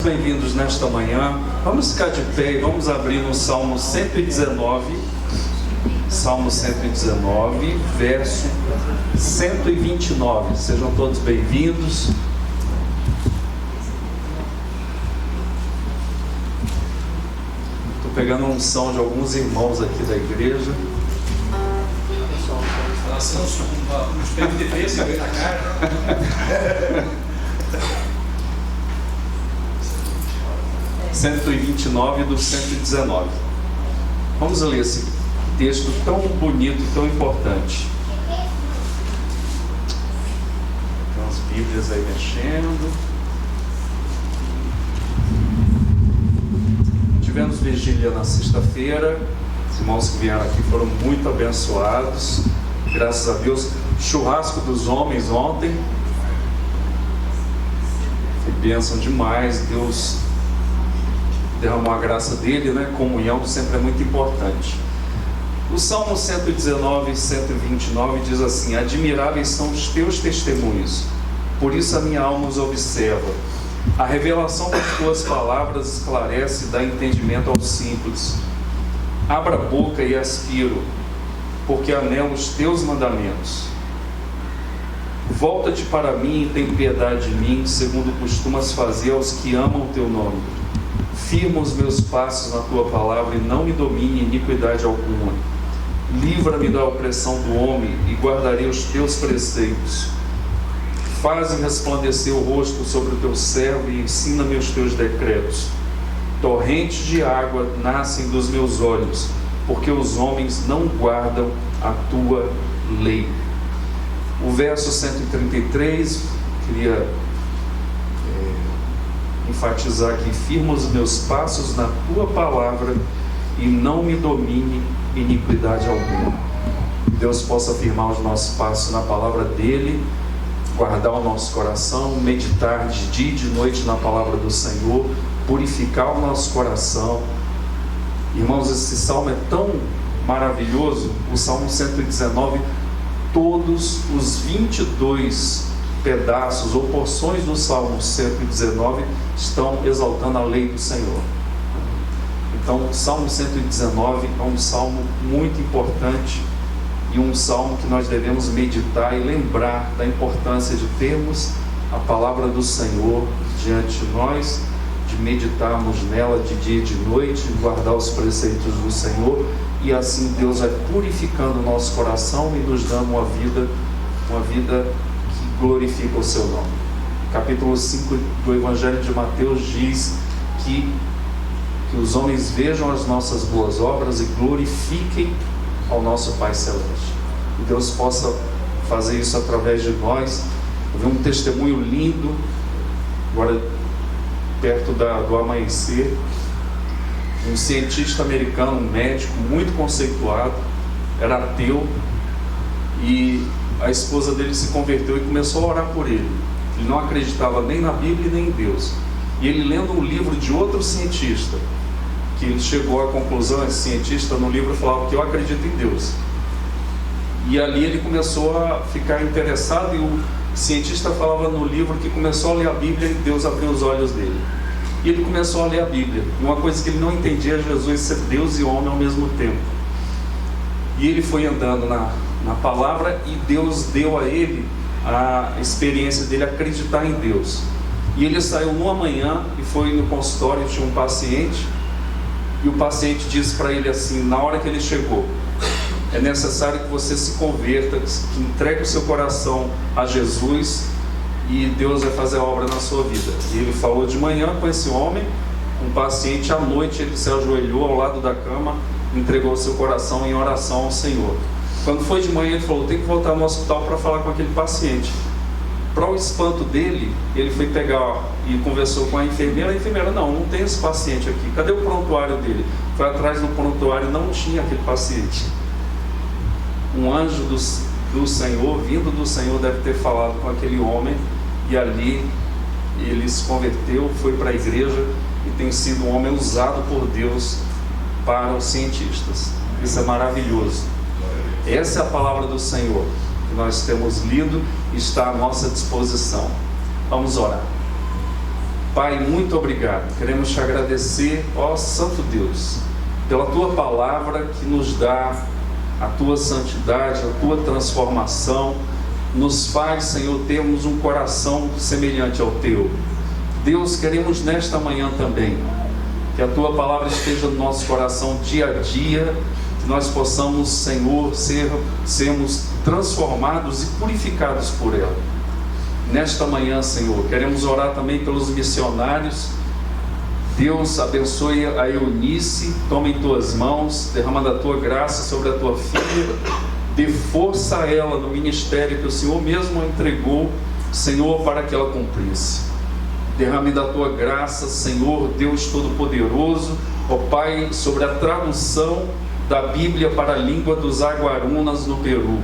Bem-vindos nesta manhã. Vamos ficar de pé e vamos abrir no Salmo 119. Salmo 119, verso 129. Sejam todos bem-vindos. Estou pegando a unção de alguns irmãos aqui da igreja. Uns PMDB, você veio na cara. 129 do 119. Vamos ler esse texto tão bonito e tão importante. Tem umas bíblias aí mexendo. Tivemos vigília na sexta-feira. Os irmãos que vieram aqui foram muito abençoados. Graças a Deus. Churrasco dos homens ontem. Foi bênção demais. Deus derramou a graça dele, né? Comunhão sempre é muito importante. O Salmo 119 e 129 diz assim: admiráveis são os teus testemunhos, por isso a minha alma os observa. A revelação das tuas palavras esclarece e dá entendimento aos simples. Abra a boca e aspiro, porque anelo os teus mandamentos. Volta-te para mim e tem piedade de mim, segundo costumas fazer aos que amam o teu nome. Firma os meus passos na tua palavra e não me domine iniquidade alguma. Livra-me da opressão do homem e guardarei os teus preceitos. Faze resplandecer o rosto sobre o teu servo e ensina-me os teus decretos. Torrentes de água nascem dos meus olhos, porque os homens não guardam a tua lei. O verso 133, queria enfatizar aqui: firma os meus passos na tua palavra e não me domine iniquidade alguma. Que Deus possa firmar os nossos passos na palavra dele, guardar o nosso coração, meditar de dia e de noite na palavra do Senhor, purificar o nosso coração. Irmãos, esse salmo é tão maravilhoso. O Salmo 119, todos os 22 pedaços ou porções do Salmo 119 estão exaltando a lei do Senhor. Então, o Salmo 119 é um salmo muito importante e um salmo que nós devemos meditar e lembrar da importância de termos a palavra do Senhor diante de nós, de meditarmos nela de dia e de noite, de guardar os preceitos do Senhor, e assim Deus vai purificando o nosso coração e nos dando uma vida que glorifica o seu nome. Capítulo 5 do Evangelho de Mateus diz que os homens vejam as nossas boas obras e glorifiquem ao nosso Pai Celeste. Que Deus possa fazer isso através de nós. Eu vi um testemunho lindo agora perto do amanhecer. Um cientista americano, um médico muito conceituado, era ateu, e a esposa dele se converteu e começou a orar por ele. Ele não acreditava nem na Bíblia nem em Deus. E ele, lendo um livro de outro cientista, que ele chegou à conclusão, esse cientista no livro falava que eu acredito em Deus. E ali ele começou a ficar interessado, e o cientista falava no livro que começou a ler a Bíblia e Deus abriu os olhos dele. E ele começou a ler a Bíblia. E uma coisa que ele não entendia é Jesus ser Deus e homem ao mesmo tempo. E ele foi andando na palavra, e Deus deu a ele a experiência dele acreditar em Deus. E ele saiu numa manhã e foi no consultório, tinha um paciente, e o paciente disse para ele assim, na hora que ele chegou: é necessário que você se converta, que entregue o seu coração a Jesus, e Deus vai fazer a obra na sua vida. E ele falou de manhã com esse homem, um paciente. À noite ele se ajoelhou ao lado da cama, entregou o seu coração em oração ao Senhor. Quando foi de manhã, ele falou: tem que voltar no hospital para falar com aquele paciente. Para o espanto dele, ele foi pegar e conversou com a enfermeira. A enfermeira: não tem esse paciente aqui, cadê o prontuário dele? Foi atrás do prontuário, não tinha aquele paciente. Um anjo do Senhor, vindo do Senhor, deve ter falado com aquele homem, e ali ele se converteu, foi para a igreja e tem sido um homem usado por Deus para os cientistas. Isso é maravilhoso. Essa é a palavra do Senhor que nós temos lido e está à nossa disposição. Vamos orar. Pai, muito obrigado. Queremos te agradecer, ó Santo Deus, pela tua palavra que nos dá a tua santidade, a tua transformação. Nos faz, Senhor, termos um coração semelhante ao teu. Deus, queremos nesta manhã também que a tua palavra esteja no nosso coração dia a dia, que nós possamos, Senhor, sermos transformados e purificados por ela. Nesta manhã, Senhor, queremos orar também pelos missionários. Deus, abençoe a Eunice, toma em tuas mãos, derrama da tua graça sobre a tua filha, dê força a ela no ministério que o Senhor mesmo entregou, Senhor, para que ela cumprisse. Derrame da tua graça, Senhor, Deus Todo-Poderoso, ó Pai, sobre a tradução da Bíblia para a língua dos Aguarunas no Peru.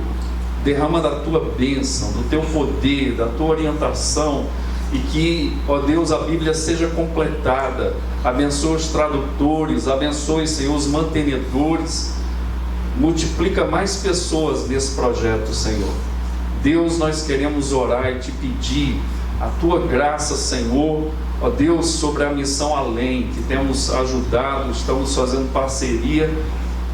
Derrama da tua bênção, do teu poder, da tua orientação, e que, ó Deus, a Bíblia seja completada. Abençoa os tradutores, abençoe, Senhor, os mantenedores. Multiplica mais pessoas nesse projeto, Senhor. Deus, nós queremos orar e te pedir a tua graça, Senhor, ó Deus, sobre a missão além, que temos ajudado, estamos fazendo parceria.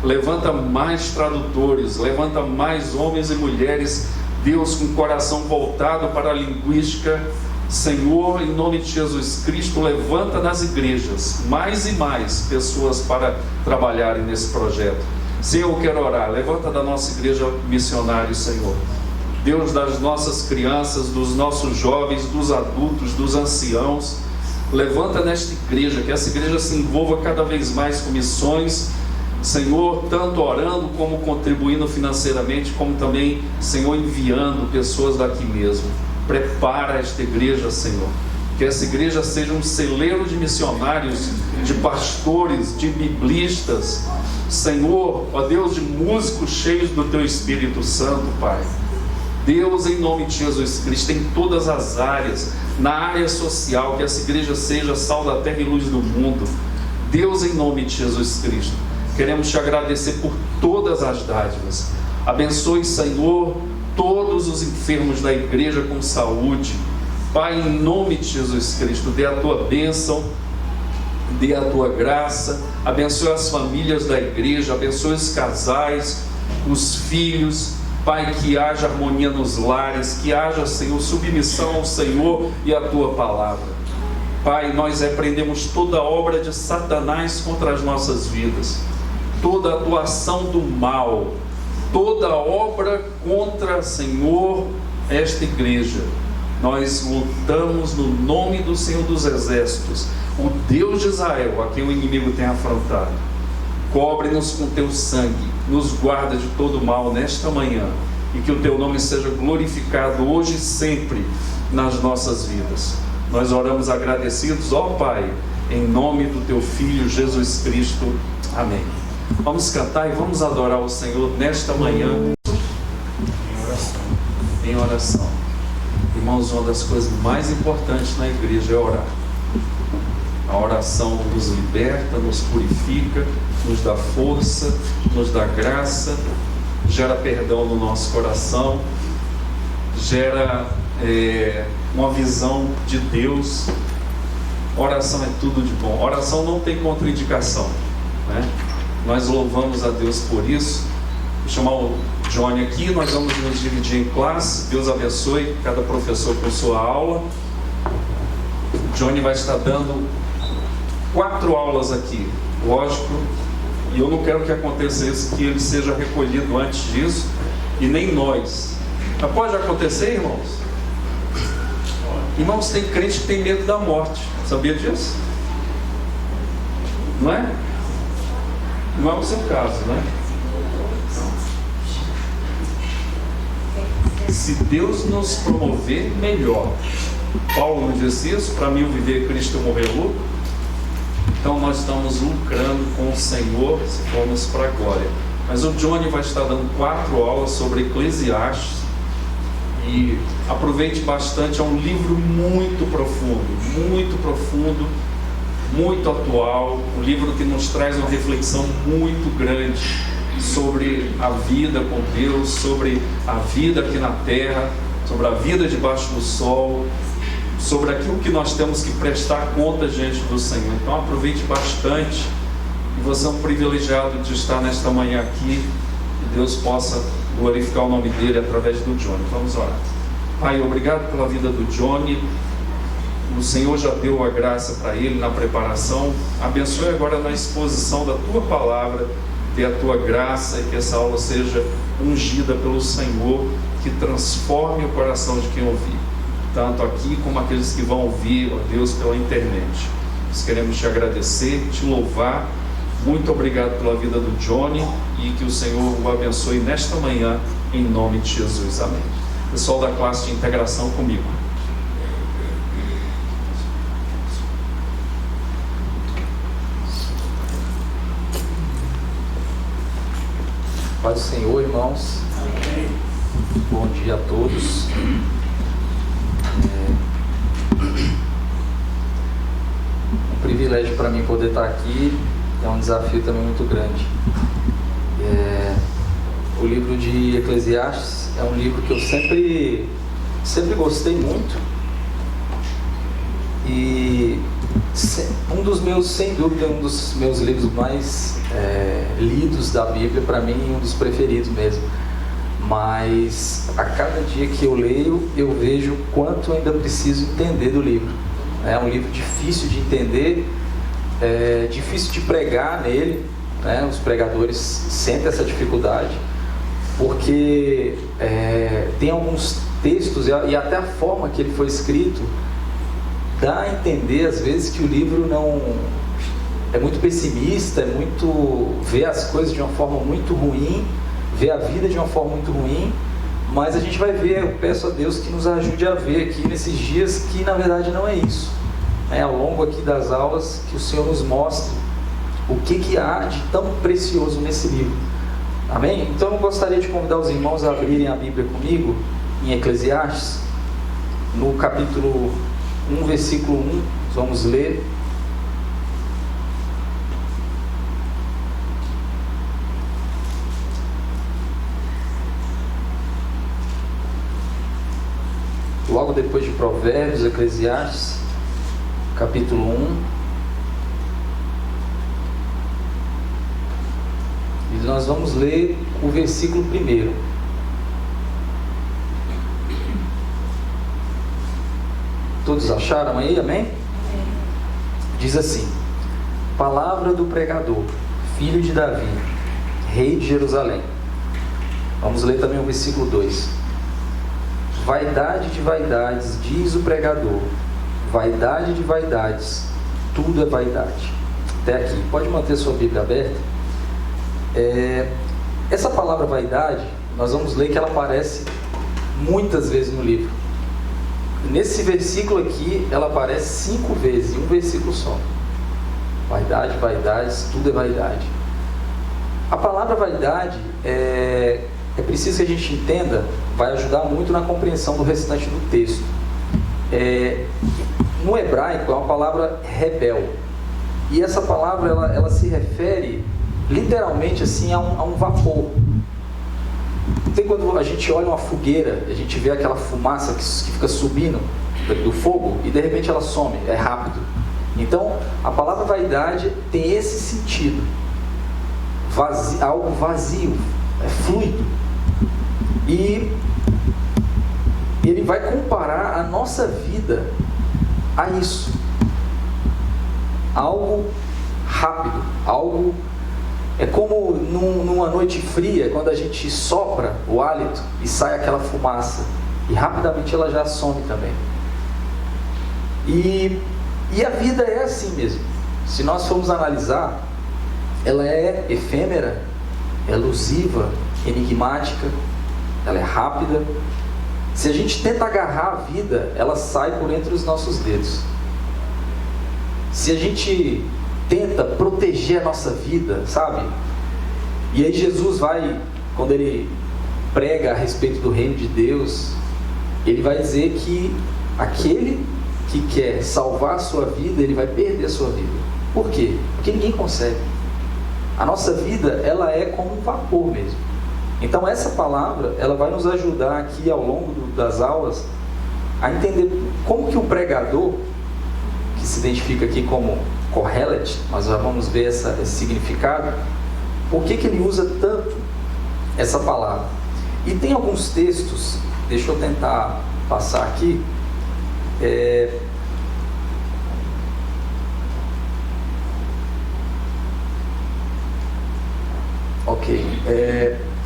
Levanta mais tradutores, levanta mais homens e mulheres, Deus, com o coração voltado para a linguística. Senhor, em nome de Jesus Cristo, levanta nas igrejas mais e mais pessoas para trabalharem nesse projeto. Senhor, eu quero orar, levanta da nossa igreja missionários, Senhor. Deus, das nossas crianças, dos nossos jovens, dos adultos, dos anciãos. Levanta nesta igreja, que essa igreja se envolva cada vez mais com missões, Senhor, tanto orando como contribuindo financeiramente, como também, Senhor, enviando pessoas daqui mesmo. Prepara esta igreja, Senhor, que essa igreja seja um celeiro de missionários, de pastores, de biblistas, Senhor, ó Deus, de músicos cheios do teu Espírito Santo, Pai. Deus, em nome de Jesus Cristo, em todas as áreas, na área social, que essa igreja seja sal da terra e luz do mundo. Deus, em nome de Jesus Cristo, queremos te agradecer por todas as dádivas. Abençoe, Senhor, todos os enfermos da igreja com saúde. Pai, em nome de Jesus Cristo, dê a tua bênção, dê a tua graça. Abençoe as famílias da igreja, abençoe os casais, os filhos. Pai, que haja harmonia nos lares, que haja, Senhor, submissão ao Senhor e à tua palavra. Pai, nós repreendemos toda obra de Satanás contra as nossas vidas, toda atuação do mal, toda obra contra, Senhor, esta igreja. Nós lutamos no nome do Senhor dos Exércitos, o Deus de Israel, a quem o inimigo tem afrontado. Cobre-nos com teu sangue, nos guarda de todo mal nesta manhã, e que o teu nome seja glorificado hoje e sempre nas nossas vidas. Nós oramos agradecidos, ó Pai, em nome do teu Filho Jesus Cristo. Amém. Vamos cantar e vamos adorar o Senhor nesta manhã em oração. Irmãos, uma das coisas mais importantes na igreja é orar. A oração nos liberta, nos purifica, nos dá força, nos dá graça, gera perdão no nosso coração, gera uma visão de Deus. Oração é tudo de bom. Oração não tem contraindicação, né? Nós louvamos a Deus por isso. Vou chamar o Johnny aqui, nós vamos nos dividir em classe. Deus abençoe cada professor com sua aula. O Johnny vai estar dando 4 aulas aqui, lógico, e eu não quero que aconteça isso, que ele seja recolhido antes disso, e nem nós. Mas pode acontecer, irmãos? Irmãos, tem crente que tem medo da morte, sabia disso? Não é? Não é o seu caso, né? Se Deus nos promover, melhor. Paulo nos disse isso: para mim o viver é Cristo e o morrer é lucro. Então nós estamos lucrando com o Senhor se formos para a glória. Mas o Johnny vai estar dando 4 aulas sobre Eclesiastes, e aproveite bastante. É um livro muito profundo, muito atual, um livro que nos traz uma reflexão muito grande sobre a vida com Deus, sobre a vida aqui na terra, sobre a vida debaixo do sol, sobre aquilo que nós temos que prestar conta diante do Senhor. Então aproveite bastante, e você é um privilegiado de estar nesta manhã aqui, que Deus possa glorificar o nome dele através do Johnny. Vamos orar. Pai, obrigado pela vida do Johnny. O Senhor já deu a graça para ele na preparação. Abençoe agora na exposição da tua palavra, dê a tua graça, e que essa aula seja ungida pelo Senhor, que transforme o coração de quem ouvir, tanto aqui como aqueles que vão ouvir, ó Deus, pela internet. Nós queremos te agradecer, te louvar. Muito obrigado pela vida do Johnny, e que o Senhor o abençoe nesta manhã, em nome de Jesus. Amém. Pessoal da classe de integração comigo. Paz do Senhor, irmãos. Bom dia a todos. Um privilégio para mim poder estar aqui. É um desafio também muito grande. O livro de Eclesiastes é um livro que eu sempre gostei muito. E sem dúvida, um dos meus livros mais lidos da Bíblia, para mim, um dos preferidos mesmo. Mas a cada dia que eu leio, eu vejo o quanto ainda preciso entender do livro. É um livro difícil de entender, difícil de pregar nele, né? Os pregadores sentem essa dificuldade, porque tem alguns textos, e até a forma que ele foi escrito, dá a entender às vezes que o livro não é muito pessimista, vê as coisas de uma forma muito ruim, vê a vida de uma forma muito ruim. Mas a gente vai ver, eu peço a Deus que nos ajude a ver aqui nesses dias que na verdade não é isso. Ao longo aqui das aulas, que o Senhor nos mostre o que há de tão precioso nesse livro. Amém? Então eu gostaria de convidar os irmãos a abrirem a Bíblia comigo em Eclesiastes, no capítulo 1, versículo 1, vamos ler. Logo depois de Provérbios, Eclesiastes, capítulo 1. E nós vamos ler o versículo 1. Todos acharam aí? Amém? Diz assim: palavra do pregador, filho de Davi, rei de Jerusalém. Vamos ler também o versículo 2. Vaidade de vaidades, diz o pregador, vaidade de vaidades, tudo é vaidade. Até aqui, pode manter sua Bíblia aberta. Essa palavra vaidade, nós vamos ler que ela aparece muitas vezes no livro. Nesse versículo aqui, ela aparece 5 vezes, em um versículo só. Vaidade, vaidades, tudo é vaidade. A palavra vaidade é preciso que a gente entenda, vai ajudar muito na compreensão do restante do texto. No hebraico é uma palavra rebel, e essa palavra ela se refere literalmente assim a um vapor. Tem quando a gente olha uma fogueira, a gente vê aquela fumaça que fica subindo do fogo e de repente ela some, é rápido. Então a palavra vaidade tem esse sentido, algo vazio, é fluido. E ele vai comparar a nossa vida a isso, algo rápido, algo é como numa noite fria, quando a gente sopra o hálito e sai aquela fumaça, e rapidamente ela já some também. E a vida é assim mesmo. Se nós formos analisar, ela é efêmera, é elusiva, enigmática, ela é rápida. Se a gente tenta agarrar a vida, ela sai por entre os nossos dedos. Se a gente tenta proteger a nossa vida, sabe? E aí Jesus vai, quando ele prega a respeito do reino de Deus, ele vai dizer que aquele que quer salvar a sua vida, ele vai perder a sua vida. Por quê? Porque ninguém consegue. A nossa vida, ela é como um vapor mesmo. Então essa palavra, ela vai nos ajudar aqui ao longo das aulas a entender como que o pregador, que se identifica aqui como Kohelet, mas já vamos ver esse significado, por que ele usa tanto essa palavra. E tem alguns textos, deixa eu tentar passar aqui,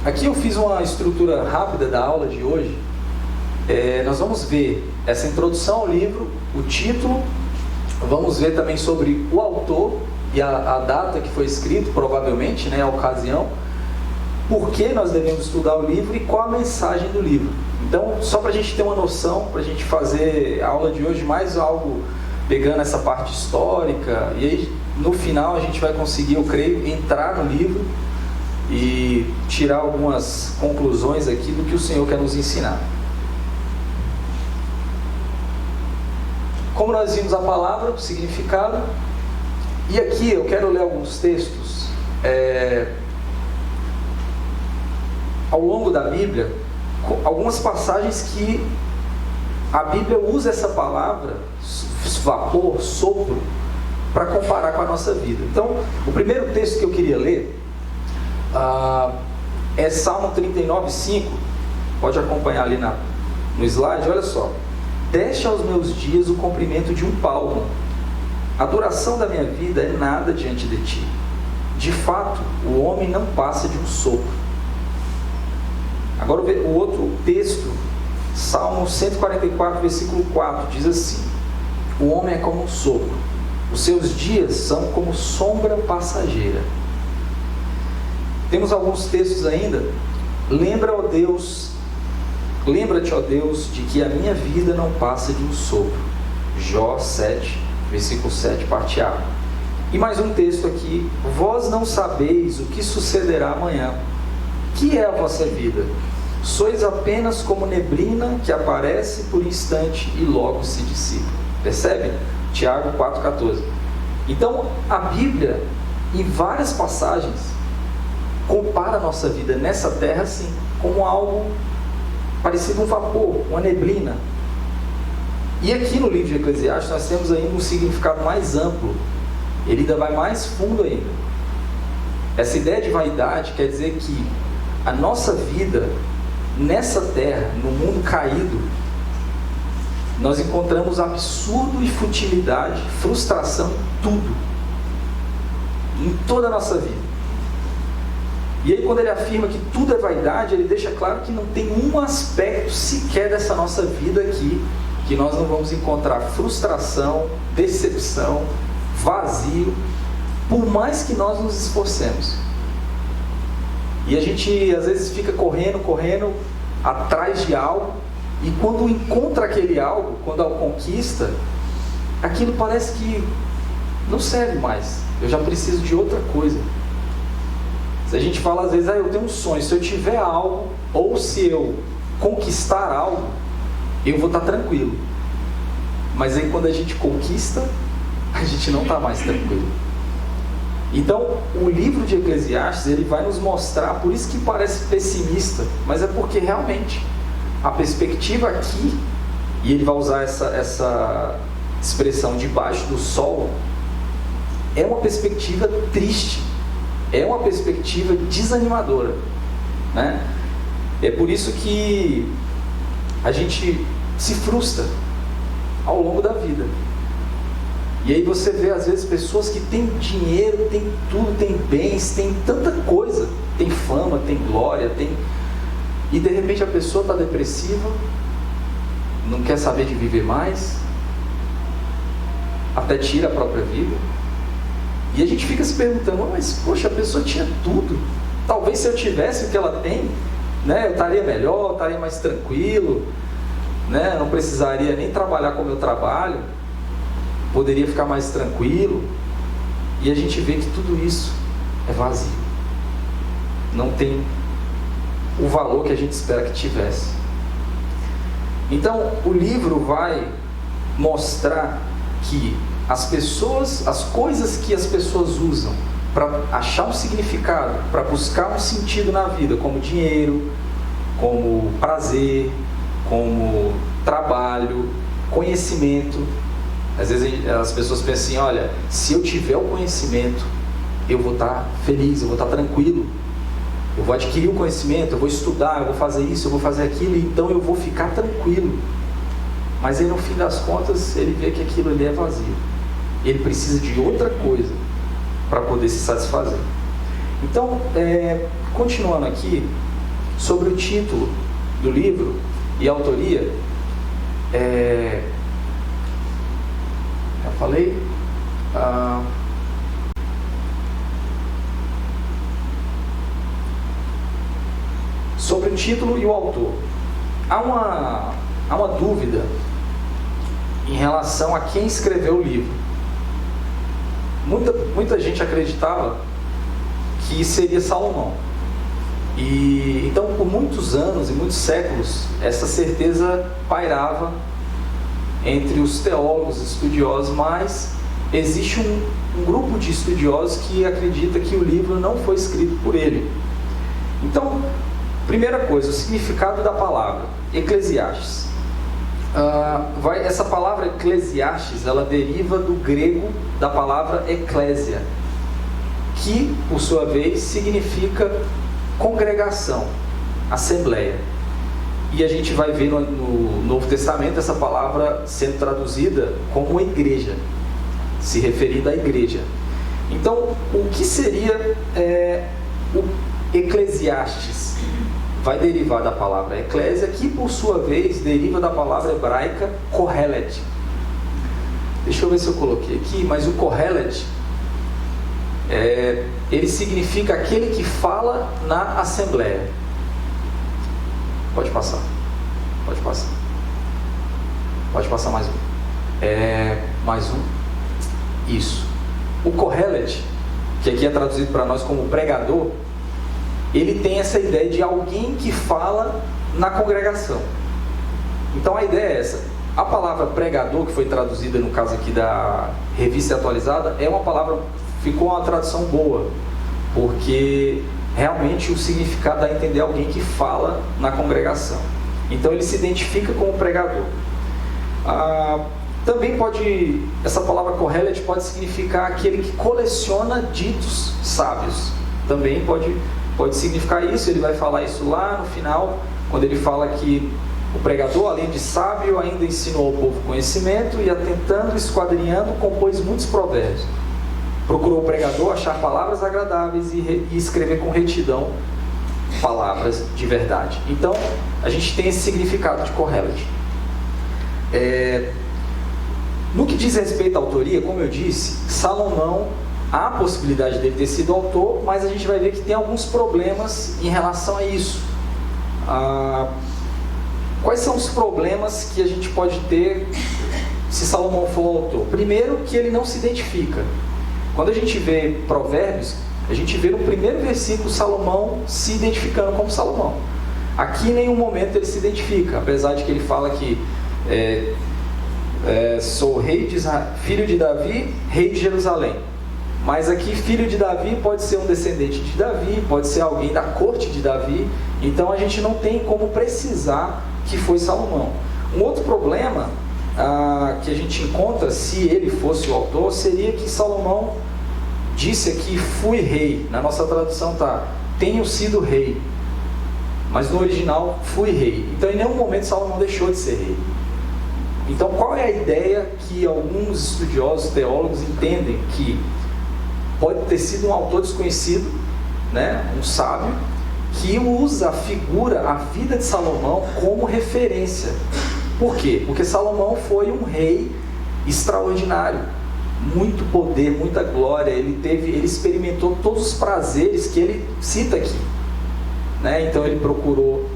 aqui eu fiz uma estrutura rápida da aula de hoje. Nós vamos ver essa introdução ao livro, o título, vamos ver também sobre o autor e a data que foi escrito, provavelmente, né, a ocasião, por que nós devemos estudar o livro e qual a mensagem do livro. Então, só para a gente ter uma noção, para a gente fazer a aula de hoje mais algo pegando essa parte histórica, e aí no final a gente vai conseguir, eu creio, entrar no livro e tirar algumas conclusões aqui do que o Senhor quer nos ensinar. Como nós vimos a palavra, o significado, e aqui eu quero ler alguns textos ao longo da Bíblia, algumas passagens que a Bíblia usa essa palavra, vapor, sopro, para comparar com a nossa vida. Então, o primeiro texto que eu queria ler é Salmo 39:5, pode acompanhar ali no slide, olha só. Deste aos meus dias o comprimento de um palmo, a duração da minha vida é nada diante de ti. De fato, o homem não passa de um sopro. Agora o outro texto, Salmo 144, versículo 4, diz assim: o homem é como um sopro, os seus dias são como sombra passageira. Temos alguns textos ainda. Lembra-te, ó Deus, de que a minha vida não passa de um sopro. Jó 7, versículo 7, parte A. E mais um texto aqui: vós não sabeis o que sucederá amanhã. Que é a vossa vida? Sois apenas como neblina que aparece por instante e logo se dissipa. Percebe? Tiago 4,14. Então, a Bíblia, em várias passagens, compara a nossa vida nessa terra, assim, como algo parecido a um vapor, uma neblina. E aqui no livro de Eclesiastes nós temos ainda um significado mais amplo. Ele ainda vai mais fundo ainda. Essa ideia de vaidade quer dizer que a nossa vida nessa terra, no mundo caído, nós encontramos absurdo e futilidade, frustração em tudo, em toda a nossa vida. E aí, quando ele afirma que tudo é vaidade, ele deixa claro que não tem um aspecto sequer dessa nossa vida aqui que nós não vamos encontrar frustração, decepção, vazio, por mais que nós nos esforcemos. E a gente às vezes fica correndo atrás de algo, e quando encontra aquele algo, quando a conquista, aquilo parece que não serve mais. Eu já preciso de outra coisa. Se a gente fala às vezes, eu tenho um sonho, se eu tiver algo, ou se eu conquistar algo, eu vou estar tranquilo. Mas aí quando a gente conquista, a gente não está mais tranquilo. Então, o livro de Eclesiastes, ele vai nos mostrar, por isso que parece pessimista, mas é porque realmente a perspectiva aqui, e ele vai usar essa expressão debaixo do sol, é uma perspectiva triste, é uma perspectiva desanimadora, né? É por isso que a gente se frustra ao longo da vida. E aí você vê às vezes pessoas que têm dinheiro, têm tudo, têm bens, têm tanta coisa, tem fama, tem glória, e de repente a pessoa está depressiva, não quer saber de viver mais, até tira a própria vida. E a gente fica se perguntando, mas poxa, a pessoa tinha tudo, talvez se eu tivesse o que ela tem, né, eu estaria melhor, eu estaria mais tranquilo, né, não precisaria nem trabalhar como eu trabalho, poderia ficar mais tranquilo. E a gente vê que tudo isso é vazio, não tem o valor que a gente espera que tivesse. Então o livro vai mostrar que as pessoas, as coisas que as pessoas usam para achar um significado, para buscar um sentido na vida, como dinheiro, como prazer, como trabalho, conhecimento. Às vezes as pessoas pensam assim, olha, se eu tiver o conhecimento, eu vou estar feliz, eu vou estar tranquilo, eu vou adquirir o conhecimento, eu vou estudar, eu vou fazer isso, eu vou fazer aquilo, então eu vou ficar tranquilo. Mas aí no fim das contas ele vê que aquilo ali é vazio, ele precisa de outra coisa para poder se satisfazer. Então, continuando aqui, sobre o título do livro e a autoria, já falei, sobre o título e o autor. Há uma dúvida em relação a quem escreveu o livro. Muita gente acreditava que seria Salomão. E então, por muitos anos e muitos séculos, essa certeza pairava entre os teólogos estudiosos, mas existe um grupo de estudiosos que acredita que o livro não foi escrito por ele. Então, primeira coisa, o significado da palavra Eclesiastes. Essa palavra Eclesiastes, ela deriva do grego da palavra eclésia, que por sua vez significa congregação, assembleia. E a gente vai ver no Novo Testamento essa palavra sendo traduzida como igreja, se referindo à igreja. Então, o que seria o Eclesiastes? Vai derivar da palavra eclésia, que por sua vez deriva da palavra hebraica Kohelet. Deixa eu ver se eu coloquei aqui, mas o Kohelet, ele significa aquele que fala na assembleia. Pode passar. Pode passar. Pode passar mais um. Mais um. Isso. O Kohelet, que aqui é traduzido para nós como pregador, ele tem essa ideia de alguém que fala na congregação. Então a ideia é essa. A palavra pregador, que foi traduzida no caso aqui da Revista Atualizada, é uma palavra, ficou uma tradução boa, porque realmente o significado dá a entender alguém que fala na congregação. Então ele se identifica como pregador. Também essa palavra Kohelet pode significar aquele que coleciona ditos sábios. Também pode significar isso. Ele vai falar isso lá no final, quando ele fala que o pregador, além de sábio, ainda ensinou ao povo conhecimento e, atentando, esquadrinhando, compôs muitos provérbios. Procurou o pregador achar palavras agradáveis e escrever com retidão palavras de verdade. Então, a gente tem esse significado de Kohelet. No que diz respeito à autoria, como eu disse, Salomão, há a possibilidade dele ter sido autor, mas a gente vai ver que tem alguns problemas em relação a isso. Quais são os problemas que a gente pode ter se Salomão for o autor? Primeiro, que ele não se identifica. Quando a gente vê Provérbios, a gente vê no primeiro versículo Salomão se identificando como Salomão. Aqui em nenhum momento ele se identifica, apesar de que ele fala que sou rei de Israel, filho de Davi, rei de Jerusalém. Mas aqui filho de Davi pode ser um descendente de Davi, pode ser alguém da corte de Davi. Então a gente não tem como precisar que foi Salomão. Um outro problema que a gente encontra, se ele fosse o autor, seria que Salomão disse aqui, fui rei. Na nossa tradução está, tenho sido rei. Mas no original, fui rei. Então em nenhum momento Salomão deixou de ser rei. Então qual é a ideia que alguns estudiosos, teólogos entendem que pode ter sido um autor desconhecido, né, um sábio, que usa a figura, a vida de Salomão como referência. Por quê? Porque Salomão foi um rei extraordinário, muito poder, muita glória, ele experimentou todos os prazeres que ele cita aqui, né? Então ele procurou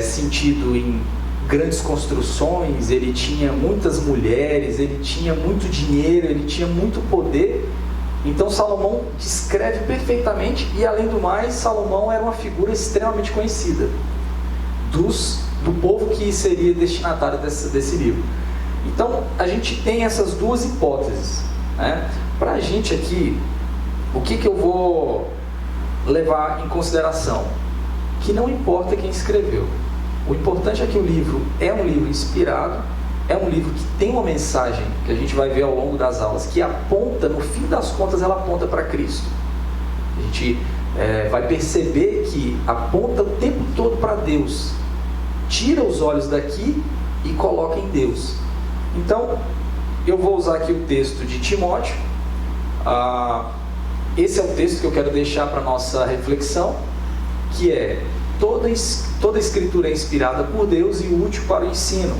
sentido em grandes construções, ele tinha muitas mulheres, ele tinha muito dinheiro, ele tinha muito poder. Então Salomão descreve perfeitamente, e além do mais, Salomão era uma figura extremamente conhecida do povo que seria destinatário desse livro. Então a gente tem essas duas hipóteses, né? Para a gente aqui, o que eu vou levar em consideração? Que não importa quem escreveu, O importante é que o livro é um livro inspirado, é um livro que tem uma mensagem, que a gente vai ver ao longo das aulas, que aponta, no fim das contas, ela aponta para Cristo. A gente vai perceber que aponta o tempo todo para Deus. Tira os olhos daqui e coloca em Deus. Então, eu vou usar aqui o texto de Timóteo. Esse é o texto que eu quero deixar para a nossa reflexão, que é: toda escritura é inspirada por Deus e útil para o ensino,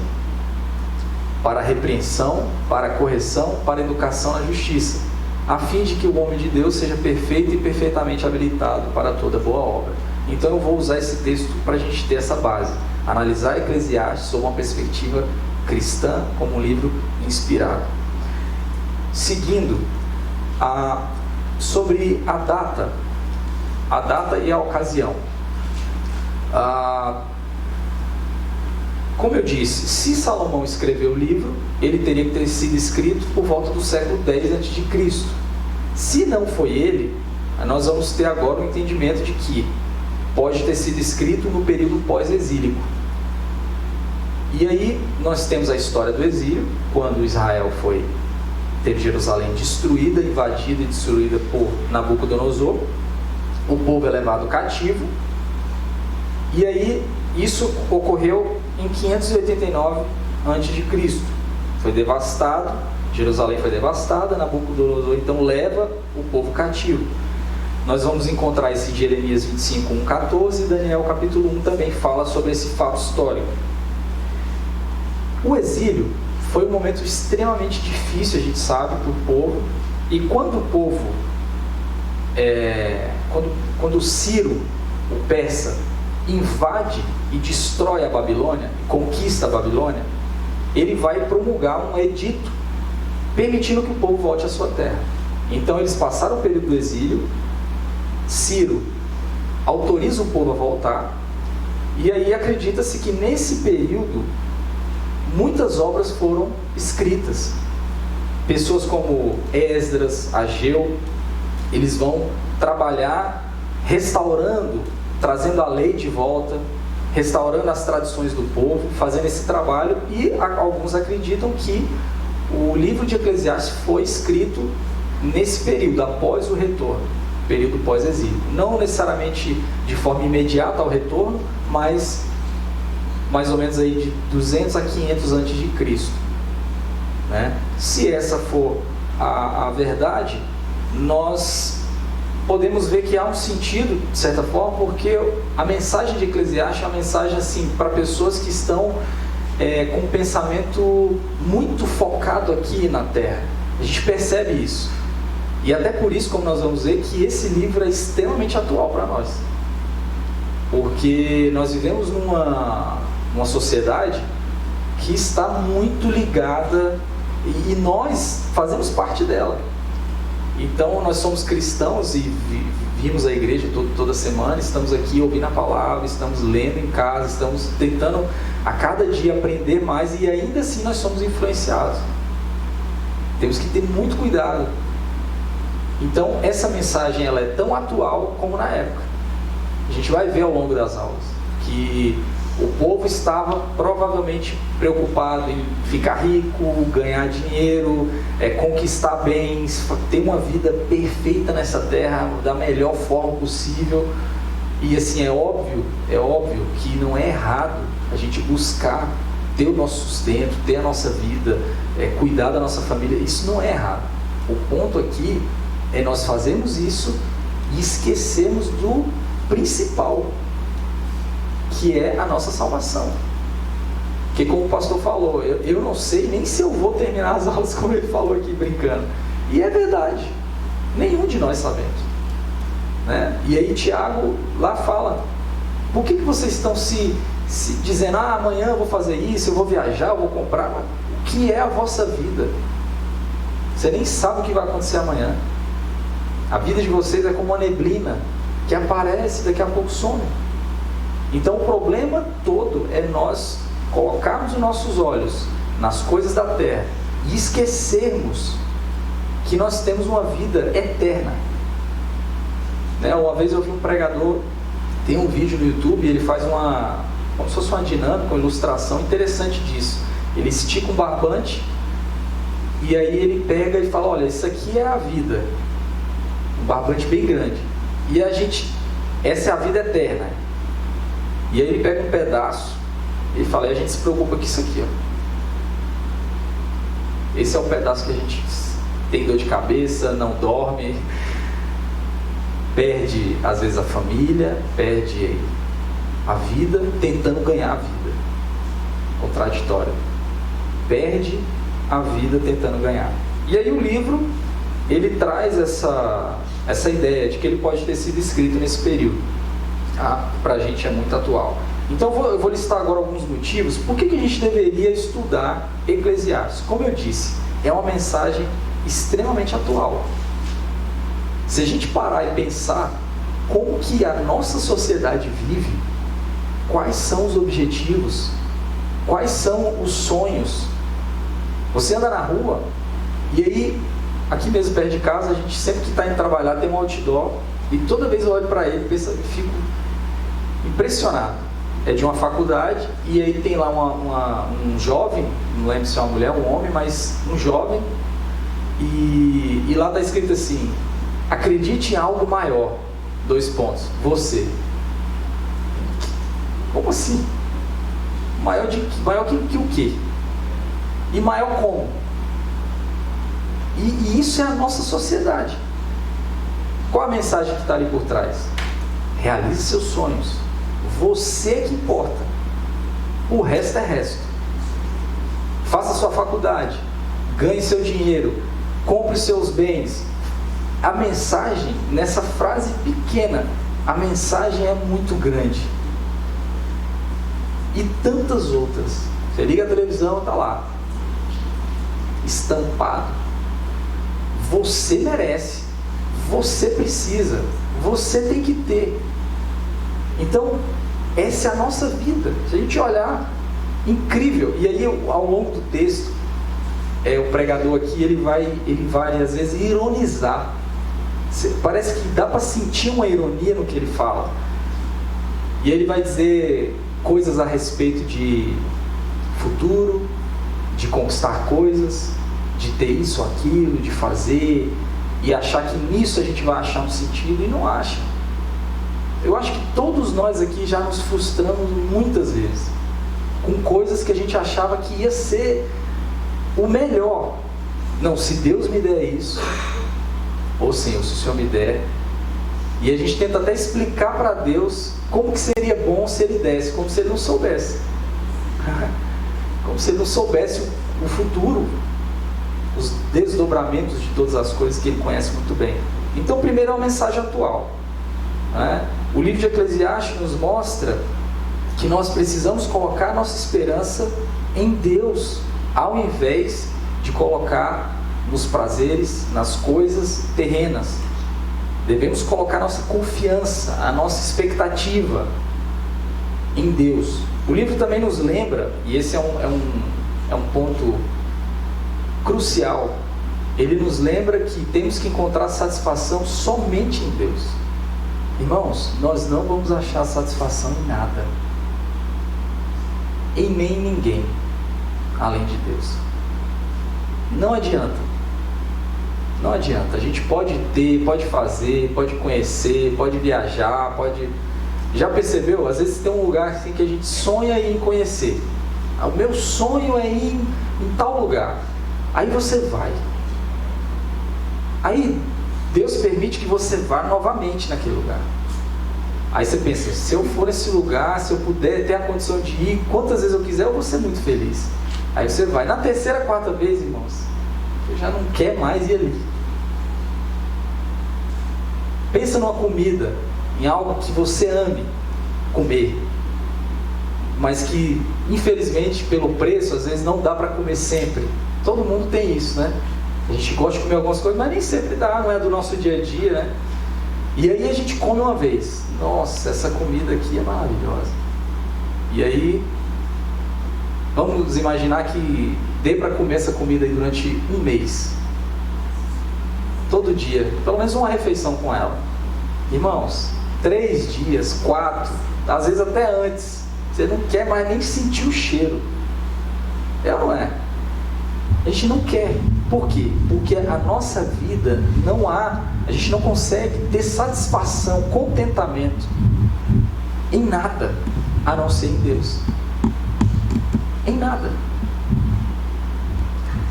para a repreensão, para a correção, para a educação na justiça, a fim de que o homem de Deus seja perfeito e perfeitamente habilitado para toda boa obra. Então eu vou usar esse texto para a gente ter essa base, analisar Eclesiastes sob uma perspectiva cristã, como um livro inspirado. Seguindo, sobre a data e a ocasião. Como eu disse, se Salomão escreveu o livro, ele teria que ter sido escrito por volta do século X a.C. Se não foi ele, nós vamos ter agora o entendimento de que pode ter sido escrito no período pós-exílico. E aí nós temos a história do exílio, quando Israel teve Jerusalém destruída, invadida e destruída por Nabucodonosor. O povo é levado cativo. E aí isso ocorreu em 589 a.C. Foi devastado, Jerusalém foi devastada, Nabucodonosor então leva o povo cativo. Nós vamos encontrar isso em Jeremias 25, 1,14, e Daniel capítulo 1 também fala sobre esse fato histórico. O exílio foi um momento extremamente difícil, a gente sabe, para o povo. E quando o povo, quando Ciro, o persa, invade e destrói a Babilônia, conquista a Babilônia, ele vai promulgar um edito permitindo que o povo volte à sua terra. Então eles passaram o período do exílio, Ciro autoriza o povo a voltar, e aí acredita-se que nesse período muitas obras foram escritas. Pessoas como Esdras, Ageu, eles vão trabalhar restaurando, trazendo a lei de volta, restaurando as tradições do povo, fazendo esse trabalho, e alguns acreditam que o livro de Eclesiastes foi escrito nesse período, após o retorno, período pós-exílio. Não necessariamente de forma imediata ao retorno, mas mais ou menos aí de 200 a 500 a.C., né? Se essa for a verdade, nós podemos ver que há um sentido, de certa forma, porque a mensagem de Eclesiastes é uma mensagem assim, para pessoas que estão com um pensamento muito focado aqui na Terra. A gente percebe isso. E até por isso, como nós vamos ver, que esse livro é extremamente atual para nós. Porque nós vivemos numa sociedade que está muito ligada, e nós fazemos parte dela. Então nós somos cristãos e vimos a igreja toda semana, estamos aqui ouvindo a palavra, estamos lendo em casa, estamos tentando a cada dia aprender mais, e ainda assim nós somos influenciados. Temos que ter muito cuidado. Então essa mensagem ela é tão atual como na época. A gente vai ver ao longo das aulas que o povo estava provavelmente preocupado em ficar rico, ganhar dinheiro, conquistar bens, ter uma vida perfeita nessa terra da melhor forma possível. E assim, é óbvio que não é errado a gente buscar ter o nosso sustento, ter a nossa vida, cuidar da nossa família. Isso não é errado. O ponto aqui é nós fazermos isso e esquecermos do principal, que é a nossa salvação. Porque como o pastor falou, eu não sei nem se eu vou terminar as aulas como ele falou aqui brincando. E é verdade, nenhum de nós sabemos, né? E aí Tiago lá fala: por que vocês estão se dizendo, amanhã eu vou fazer isso, eu vou viajar, eu vou comprar? O que é a vossa vida? Você nem sabe o que vai acontecer amanhã. A vida de vocês é como uma neblina que aparece e daqui a pouco some. Então o problema todo é nós colocarmos os nossos olhos nas coisas da terra e esquecermos que nós temos uma vida eterna, né? Uma vez eu vi um pregador, tem um vídeo no YouTube, ele faz como se fosse uma dinâmica, uma ilustração interessante disso. Ele estica um barbante e aí ele pega e fala, olha, isso aqui é a vida. Um barbante bem grande. E essa é a vida eterna. E aí ele pega um pedaço e fala, e a gente se preocupa com isso aqui, ó. Esse é o pedaço que a gente tem dor de cabeça, não dorme, perde às vezes a família, perde a vida tentando ganhar a vida. Contraditório. Perde a vida tentando ganhar. E aí o livro, ele traz essa ideia de que ele pode ter sido escrito nesse período. Tá? Para a gente é muito atual. Então eu vou listar agora alguns motivos por que a gente deveria estudar Eclesiastes. Como eu disse, é uma mensagem extremamente atual. Se a gente parar e pensar como que a nossa sociedade vive, quais são os objetivos, quais são os sonhos. Você anda na rua e aí, aqui mesmo perto de casa, a gente sempre que está indo trabalhar tem um outdoor e toda vez eu olho para ele e fico impressionado. É de uma faculdade e aí tem lá um jovem, não lembro se é uma mulher ou um homem, mas um jovem, e lá está escrito assim: acredite em algo maior, : você. Como assim? Maior que o quê? E maior como? E isso é a nossa sociedade. Qual a mensagem que está ali por trás? Realize seus sonhos. Você que importa. O resto é resto. Faça sua faculdade. Ganhe seu dinheiro. Compre seus bens. A mensagem, nessa frase pequena, a mensagem é muito grande. E tantas outras. Você liga a televisão, está lá. Estampado. Você merece. Você precisa. Você tem que ter. Então, essa é a nossa vida. Se a gente olhar, incrível. E aí, ao longo do texto, o pregador aqui, ele vai às vezes ironizar. Parece que dá para sentir uma ironia no que ele fala. E ele vai dizer coisas a respeito de futuro, de conquistar coisas, de ter isso, aquilo, de fazer, e achar que nisso a gente vai achar um sentido, e não acha. Eu acho que todos nós aqui já nos frustramos muitas vezes com coisas que a gente achava que ia ser o melhor. Não, se Deus me der isso, ou Senhor, se o Senhor me der, e a gente tenta até explicar para Deus como que seria bom se Ele desse, como se Ele não soubesse. Como se Ele não soubesse o futuro, os desdobramentos de todas as coisas que Ele conhece muito bem. Então, primeiro é uma mensagem atual. O livro de Eclesiastes nos mostra que nós precisamos colocar nossa esperança em Deus, ao invés de colocar nos prazeres, nas coisas terrenas. Devemos colocar nossa confiança, a nossa expectativa em Deus. O livro também nos lembra, e esse é um ponto crucial, ele nos lembra que temos que encontrar satisfação somente em Deus. Irmãos, nós não vamos achar satisfação em nada, em nem ninguém, além de Deus. Não adianta. Não adianta. A gente pode ter, pode fazer, pode conhecer, pode viajar, pode... Já percebeu? Às vezes tem um lugar assim que a gente sonha em conhecer. O meu sonho é ir em tal lugar. Aí você vai. Aí Deus permite que você vá novamente naquele lugar. Aí você pensa, se eu for nesse lugar, se eu puder ter a condição de ir, quantas vezes eu quiser, eu vou ser muito feliz. Aí você vai. Na terceira, quarta vez, irmãos, você já não quer mais ir ali. Pensa numa comida, em algo que você ame comer, mas que, infelizmente, pelo preço, às vezes não dá para comer sempre. Todo mundo tem isso, né? A gente gosta de comer algumas coisas, mas nem sempre dá, não é do nosso dia a dia, né? E aí a gente come uma vez. Nossa, essa comida aqui é maravilhosa. E aí, vamos imaginar que dê para comer essa comida aí durante um mês. Todo dia, pelo menos uma refeição com ela. Irmãos, 3 dias, 4, às vezes até antes, Você não quer mais nem sentir o cheiro. É ou não é? A gente não quer. Por quê? Porque a nossa vida a gente não consegue ter satisfação, contentamento em nada, a não ser em Deus. Em nada.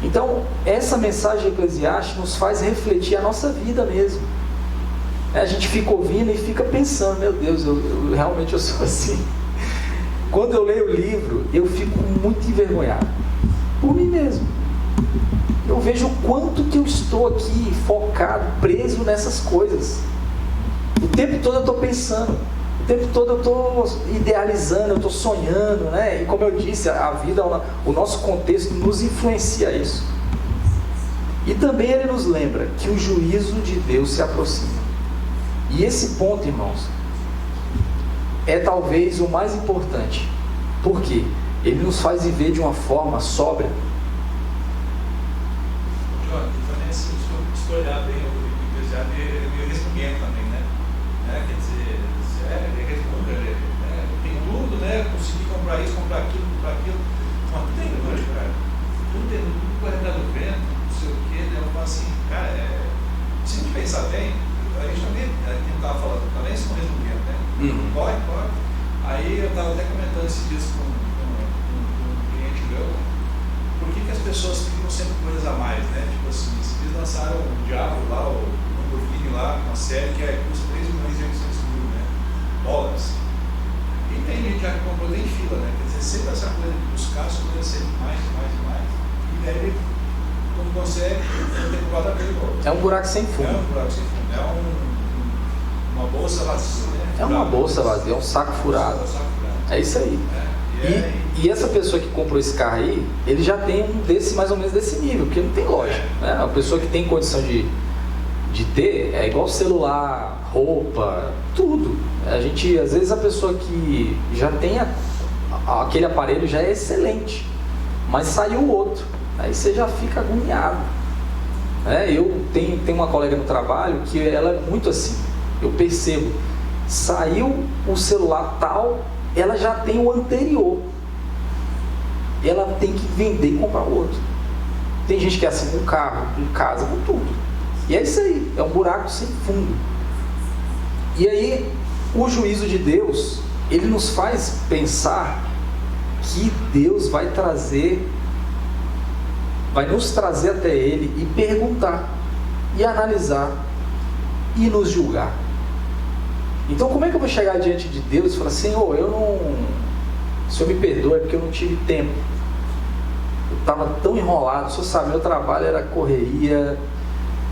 Então, essa mensagem de Eclesiastes nos faz refletir a nossa vida mesmo. A gente fica ouvindo e fica pensando, meu Deus, eu realmente eu sou assim. Quando eu leio o livro, eu fico muito envergonhado por mim mesmo. Eu vejo o quanto que eu estou aqui focado, preso nessas coisas. O tempo todo eu estou pensando, o tempo todo eu estou idealizando, eu estou sonhando, né? E como eu disse, a vida, o nosso contexto nos influencia isso. E também ele nos lembra que o juízo de Deus se aproxima. E esse ponto, irmãos, é talvez o mais importante. Por quê? Ele nos faz viver de uma forma sóbria. João, também se você olhar bem o Eclesiastes, ele responde também, né? Quer dizer, ele responde, tem tudo, né? Consegui comprar isso, comprar aquilo, mas tudo é ignorante, cara. Tudo correndo do vento, não sei o quê, né? Eu falo assim, cara, se a gente pensar bem, a gente também, quem estava falando, também se não resumir, né? Corre. Aí eu estava até comentando esses dias com um cliente meu, por que as pessoas ficam sempre coisas a mais, né? Tipo assim, eles lançaram o Diabo lá, o Lamborghini lá, uma série que custa 3 milhões e 800 mil, né? Dólares. E tem gente já que comprou nem fila, né? Quer dizer, sempre essa coisa de buscar as coisas sempre mais. E daí ele, quando consegue, ele tem que guardar pelo outro. É um buraco sem fundo. É um buraco sem fundo. É uma bolsa vazia, né? É uma bolsa vazia, é um saco furado. É isso aí. E essa pessoa que comprou esse carro aí, ele já tem um desse, mais ou menos desse nível, porque não tem loja, né? A pessoa que tem condição de ter, é igual celular, roupa, tudo. Às vezes a pessoa que já tem aquele aparelho já é excelente, mas saiu o outro, aí você já fica agoniado. Eu tenho uma colega no trabalho que ela é muito assim, eu percebo, saiu o celular tal, ela já tem o anterior, ela tem que vender e comprar o outro. Tem gente que é assim com carro, com casa, com tudo, e é isso aí, é um buraco sem fundo. E aí o juízo de Deus, ele nos faz pensar que Deus vai nos trazer até Ele e perguntar, e analisar, e nos julgar. Então como é que eu vou chegar diante de Deus e falar, Senhor, o Senhor me perdoa, é porque eu não tive tempo, eu estava tão enrolado, o Senhor sabe, meu trabalho era correria,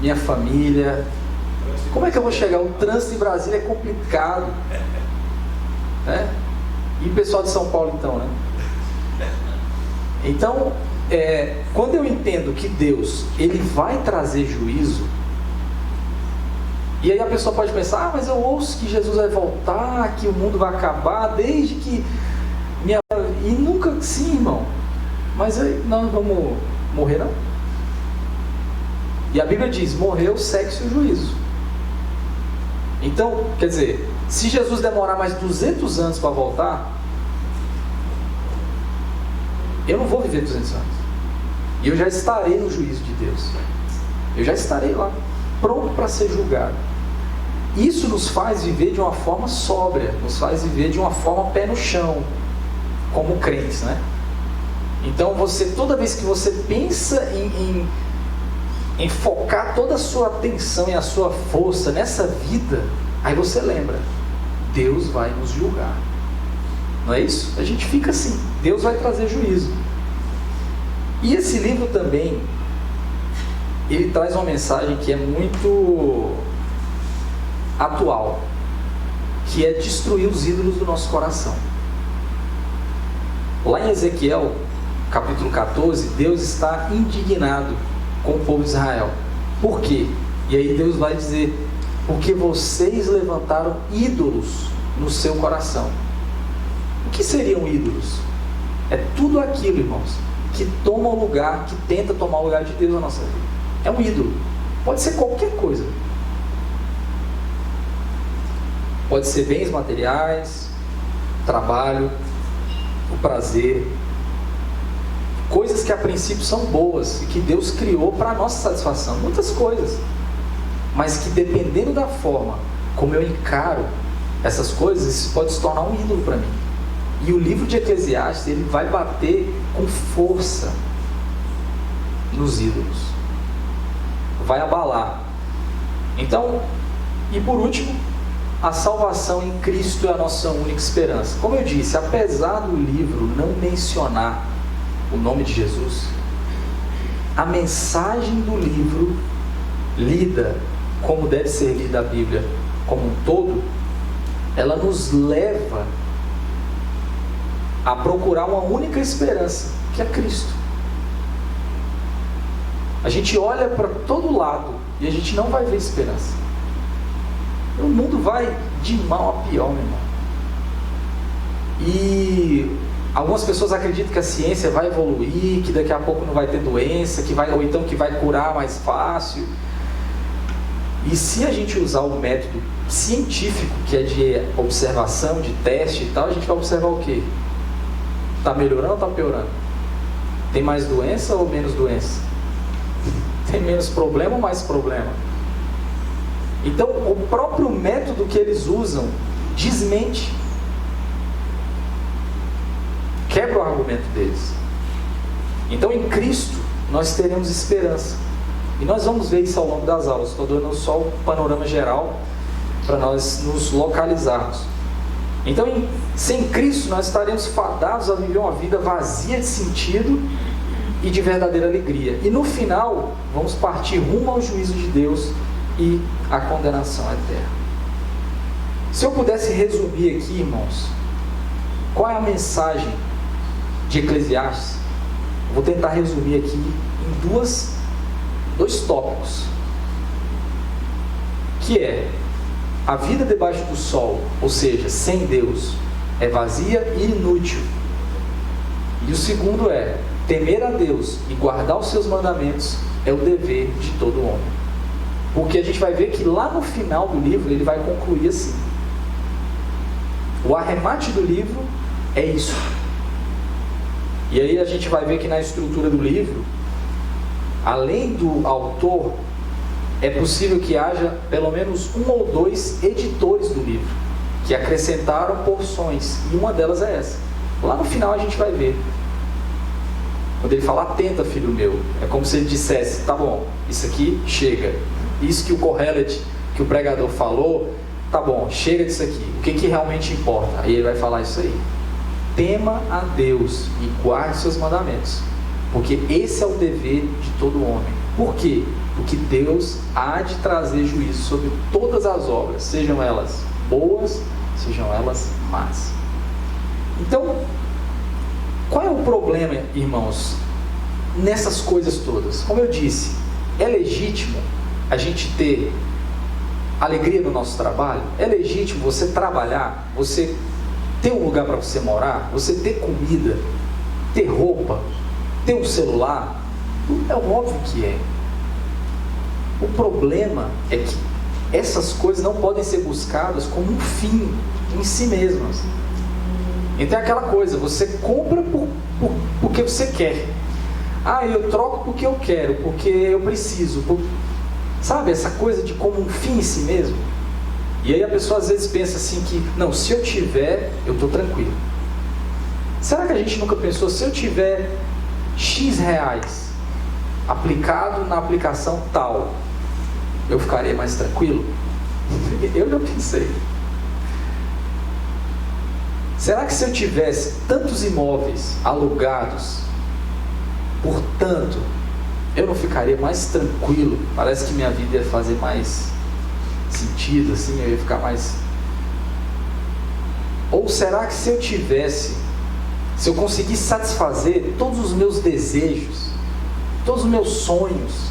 minha família, como é que eu vou chegar? O trânsito em Brasília é complicado, né? E o pessoal de São Paulo então, né? Então, quando eu entendo que Deus, Ele vai trazer juízo, e aí a pessoa pode pensar, mas eu ouço que Jesus vai voltar, que o mundo vai acabar, desde que e nunca, sim, irmão, mas aí nós vamos morrer não? E a Bíblia diz, morreu o sexo e o juízo. Então, quer dizer, se Jesus demorar mais 200 anos para voltar, eu não vou viver 200 anos. E eu já estarei no juízo de Deus. Eu já estarei lá, pronto para ser julgado. Isso nos faz viver de uma forma sóbria, nos faz viver de uma forma pé no chão, como crentes, né? Então, toda vez que você pensa em focar toda a sua atenção e a sua força nessa vida, aí você lembra, Deus vai nos julgar. Não é isso? A gente fica assim, Deus vai trazer juízo. E esse livro também, ele traz uma mensagem que é muito atual, que é destruir os ídolos do nosso coração. Lá em Ezequiel, capítulo 14, Deus está indignado com o povo de Israel. Por quê? E aí Deus vai dizer, porque vocês levantaram ídolos no seu coração. O que seriam ídolos? É tudo aquilo, irmãos, que toma o lugar, que tenta tomar o lugar de Deus na nossa vida. É um ídolo. Pode ser qualquer coisa. Pode ser bens materiais, trabalho, o prazer, coisas que a princípio são boas e que Deus criou para a nossa satisfação, muitas coisas, mas que dependendo da forma como eu encaro essas coisas, isso pode se tornar um ídolo para mim. E o livro de Eclesiastes, ele vai bater com força nos ídolos, vai abalar. Então, e por último, a salvação em Cristo é a nossa única esperança. Como eu disse, apesar do livro não mencionar o nome de Jesus, a mensagem do livro, lida como deve ser lida a Bíblia como um todo, ela nos leva a procurar uma única esperança, que é Cristo. A gente olha para todo lado e a gente não vai ver esperança. O mundo vai de mal a pior, meu irmão. E algumas pessoas acreditam que a ciência vai evoluir, que daqui a pouco não vai ter doença, ou então que vai curar mais fácil. E se a gente usar o método científico, que é de observação, de teste e tal, a gente vai observar o quê? Está melhorando ou está piorando? Tem mais doença ou menos doença? Tem menos problema ou mais problema? Então, o próprio método que eles usam desmente, quebra o argumento deles. Então, em Cristo, nós teremos esperança. E nós vamos ver isso ao longo das aulas. Estou dando só o panorama geral para nós nos localizarmos. Então, sem Cristo, nós estaremos fadados a viver uma vida vazia de sentido e de verdadeira alegria. E no final, vamos partir rumo ao juízo de Deus e à condenação eterna. Se eu pudesse resumir aqui, irmãos, qual é a mensagem de Eclesiastes? Vou tentar resumir aqui em dois tópicos, que é: a vida debaixo do sol, ou seja, sem Deus, é vazia e inútil. E o segundo é: temer a Deus e guardar os seus mandamentos é o dever de todo homem. Porque a gente vai ver que lá no final do livro ele vai concluir assim. O arremate do livro é isso. E aí a gente vai ver que na estrutura do livro, além do autor, é possível que haja pelo menos um ou dois editores do livro, que acrescentaram porções, e uma delas é essa. Lá no final a gente vai ver. Quando ele fala: atenta, filho meu, é como se ele dissesse: tá bom, isso aqui chega. Isso que o Kohelet, que o pregador falou, tá bom, chega disso aqui. O que realmente importa? Aí ele vai falar isso aí: tema a Deus e guarde seus mandamentos, porque esse é o dever de todo homem. Por quê? Porque Deus há de trazer juízo sobre todas as obras, sejam elas boas, sejam elas más. Então, qual é o problema, irmãos, nessas coisas todas? Como eu disse, é legítimo a gente ter alegria no nosso trabalho? É legítimo você trabalhar, você ter um lugar para você morar, você ter comida, ter roupa, ter um celular? É óbvio que é. O problema é que essas coisas não podem ser buscadas como um fim em si mesmas. Então é aquela coisa: você compra porque você quer. Eu troco porque eu quero, porque eu preciso. Sabe, essa coisa de como um fim em si mesmo? E aí a pessoa às vezes pensa assim que, não, se eu tiver, eu estou tranquilo. Será que a gente nunca pensou: se eu tiver X reais aplicado na aplicação tal, eu ficaria mais tranquilo? Eu já pensei. Será que se eu tivesse tantos imóveis alugados, portanto, eu não ficaria mais tranquilo? Parece que minha vida ia fazer mais sentido, assim, eu ia ficar mais... Ou será que se eu conseguisse satisfazer todos os meus desejos, todos os meus sonhos,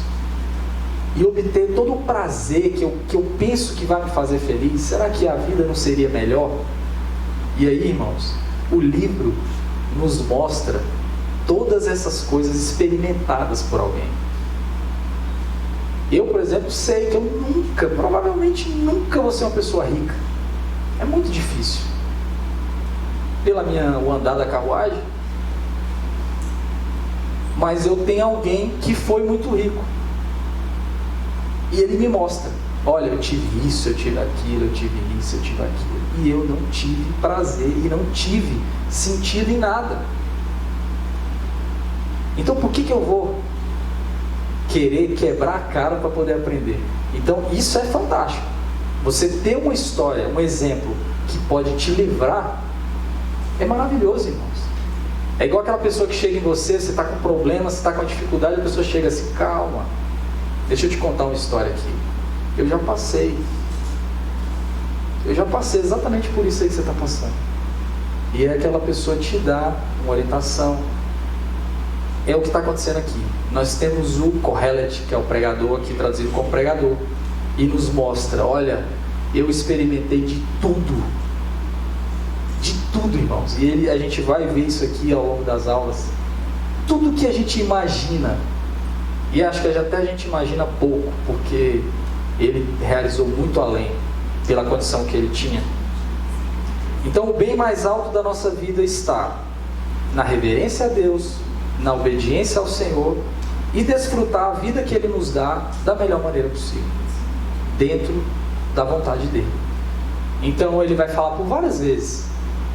e obter todo o prazer que eu penso que vai me fazer feliz, será que a vida não seria melhor? E aí, irmãos, o livro nos mostra todas essas coisas experimentadas por alguém. Eu, por exemplo, sei que eu provavelmente nunca vou ser uma pessoa rica. É muito difícil. o andar da carruagem, mas eu tenho alguém que foi muito rico. E ele me mostra, olha, eu tive isso, eu tive aquilo, eu tive isso, eu tive aquilo. E eu não tive prazer e não tive sentido em nada. Então por que eu vou querer quebrar a cara para poder aprender? Então isso é fantástico. Você ter uma história, um exemplo que pode te livrar, é maravilhoso, irmãos. É igual aquela pessoa que chega em você, você está com problema, você está com dificuldade, a pessoa chega assim, calma, deixa eu te contar uma história aqui. Eu já passei exatamente por isso aí que você está passando. E é aquela pessoa te dá uma orientação. É o que está acontecendo aqui. Nós temos o Kohelet, que é o pregador, aqui traduzido como pregador, e nos mostra, olha, eu experimentei de tudo, irmãos. E a gente vai ver isso aqui ao longo das aulas. Tudo que a gente imagina, e acho que até a gente imagina pouco, porque ele realizou muito além, pela condição que ele tinha. Então o bem mais alto da nossa vida está na reverência a Deus, na obediência ao Senhor, e desfrutar a vida que Ele nos dá da melhor maneira possível, dentro da vontade dEle. Então Ele vai falar por várias vezes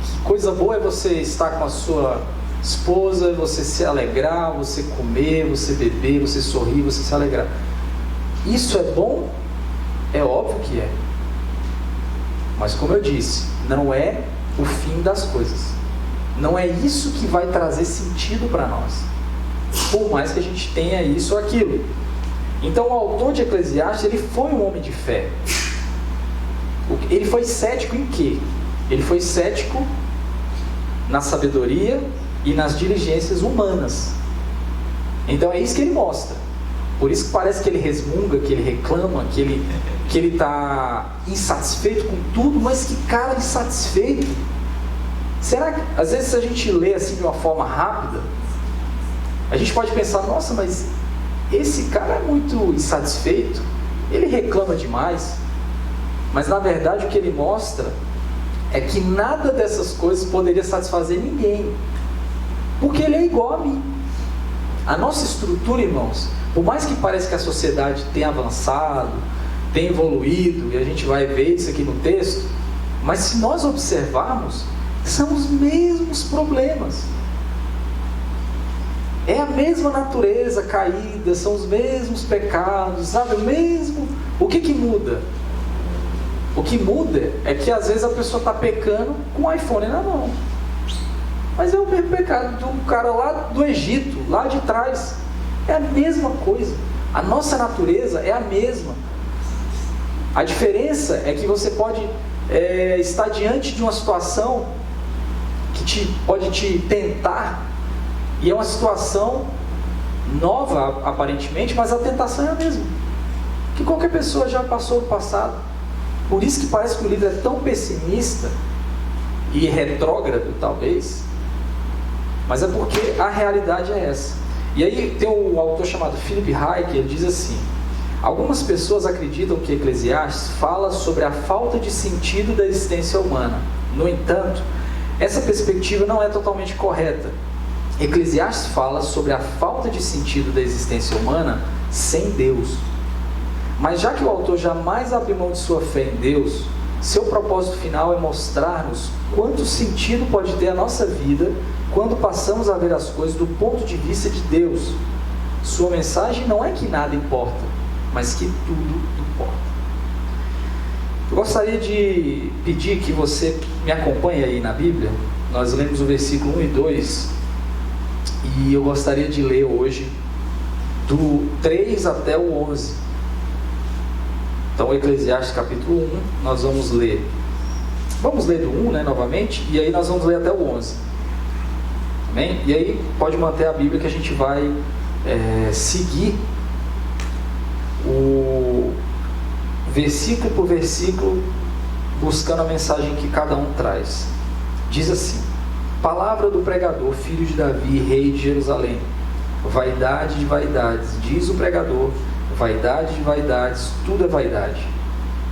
que coisa boa é você estar com a sua esposa, você se alegrar, você comer, você beber, você sorrir, você se alegrar. Isso é bom? É óbvio que é. Mas como eu disse, não é o fim das coisas. Não é isso que vai trazer sentido para nós, por mais que a gente tenha isso ou aquilo. Então o autor de Eclesiastes, ele foi um homem de fé. Ele foi cético em quê? Ele foi cético na sabedoria e nas diligências humanas. Então é isso que ele mostra. Por isso que parece que ele resmunga, que ele reclama, que ele está insatisfeito com tudo, mas que cara insatisfeito. Será que, às vezes, se a gente lê assim de uma forma rápida, a gente pode pensar, nossa, mas esse cara é muito insatisfeito, ele reclama demais. Mas na verdade o que ele mostra é que nada dessas coisas poderia satisfazer ninguém, porque ele é igual a mim. A nossa estrutura, irmãos, por mais que pareça que a sociedade tenha avançado, tenha evoluído, e a gente vai ver isso aqui no texto, mas se nós observarmos, são os mesmos problemas. É a mesma natureza caída, são os mesmos pecados, sabe? O que muda? O que muda é que às vezes a pessoa está pecando com o iPhone na mão. Mas é o mesmo pecado do cara lá do Egito, lá de trás. É a mesma coisa. A nossa natureza é a mesma. A diferença é que você pode estar diante de uma situação que pode te tentar, e é uma situação nova aparentemente, mas a tentação é a mesma, que qualquer pessoa já passou no passado. Por isso que parece que o livro é tão pessimista e retrógrado, talvez, mas é porque a realidade é essa. E aí tem um autor chamado Philip Hayek, ele diz assim: algumas pessoas acreditam que Eclesiastes fala sobre a falta de sentido da existência humana. No entanto, essa perspectiva não é totalmente correta. Eclesiastes fala sobre a falta de sentido da existência humana sem Deus. Mas já que o autor jamais abriu mão de sua fé em Deus, seu propósito final é mostrar-nos quanto sentido pode ter a nossa vida quando passamos a ver as coisas do ponto de vista de Deus. Sua mensagem não é que nada importa, mas que tudo importa. Eu gostaria de pedir que você me acompanhe aí na Bíblia. Nós lemos o versículo 1 e 2, e eu gostaria de ler hoje do 3 até o 11. Então, Eclesiastes capítulo 1, nós vamos ler do 1, novamente, e aí nós vamos ler até o 11. Amém? E aí pode manter a Bíblia que a gente vai seguir o versículo por versículo, buscando a mensagem que cada um traz. Diz assim: palavra do pregador, filho de Davi, rei de Jerusalém. Vaidade de vaidades, diz o pregador, vaidade de vaidades, tudo é vaidade.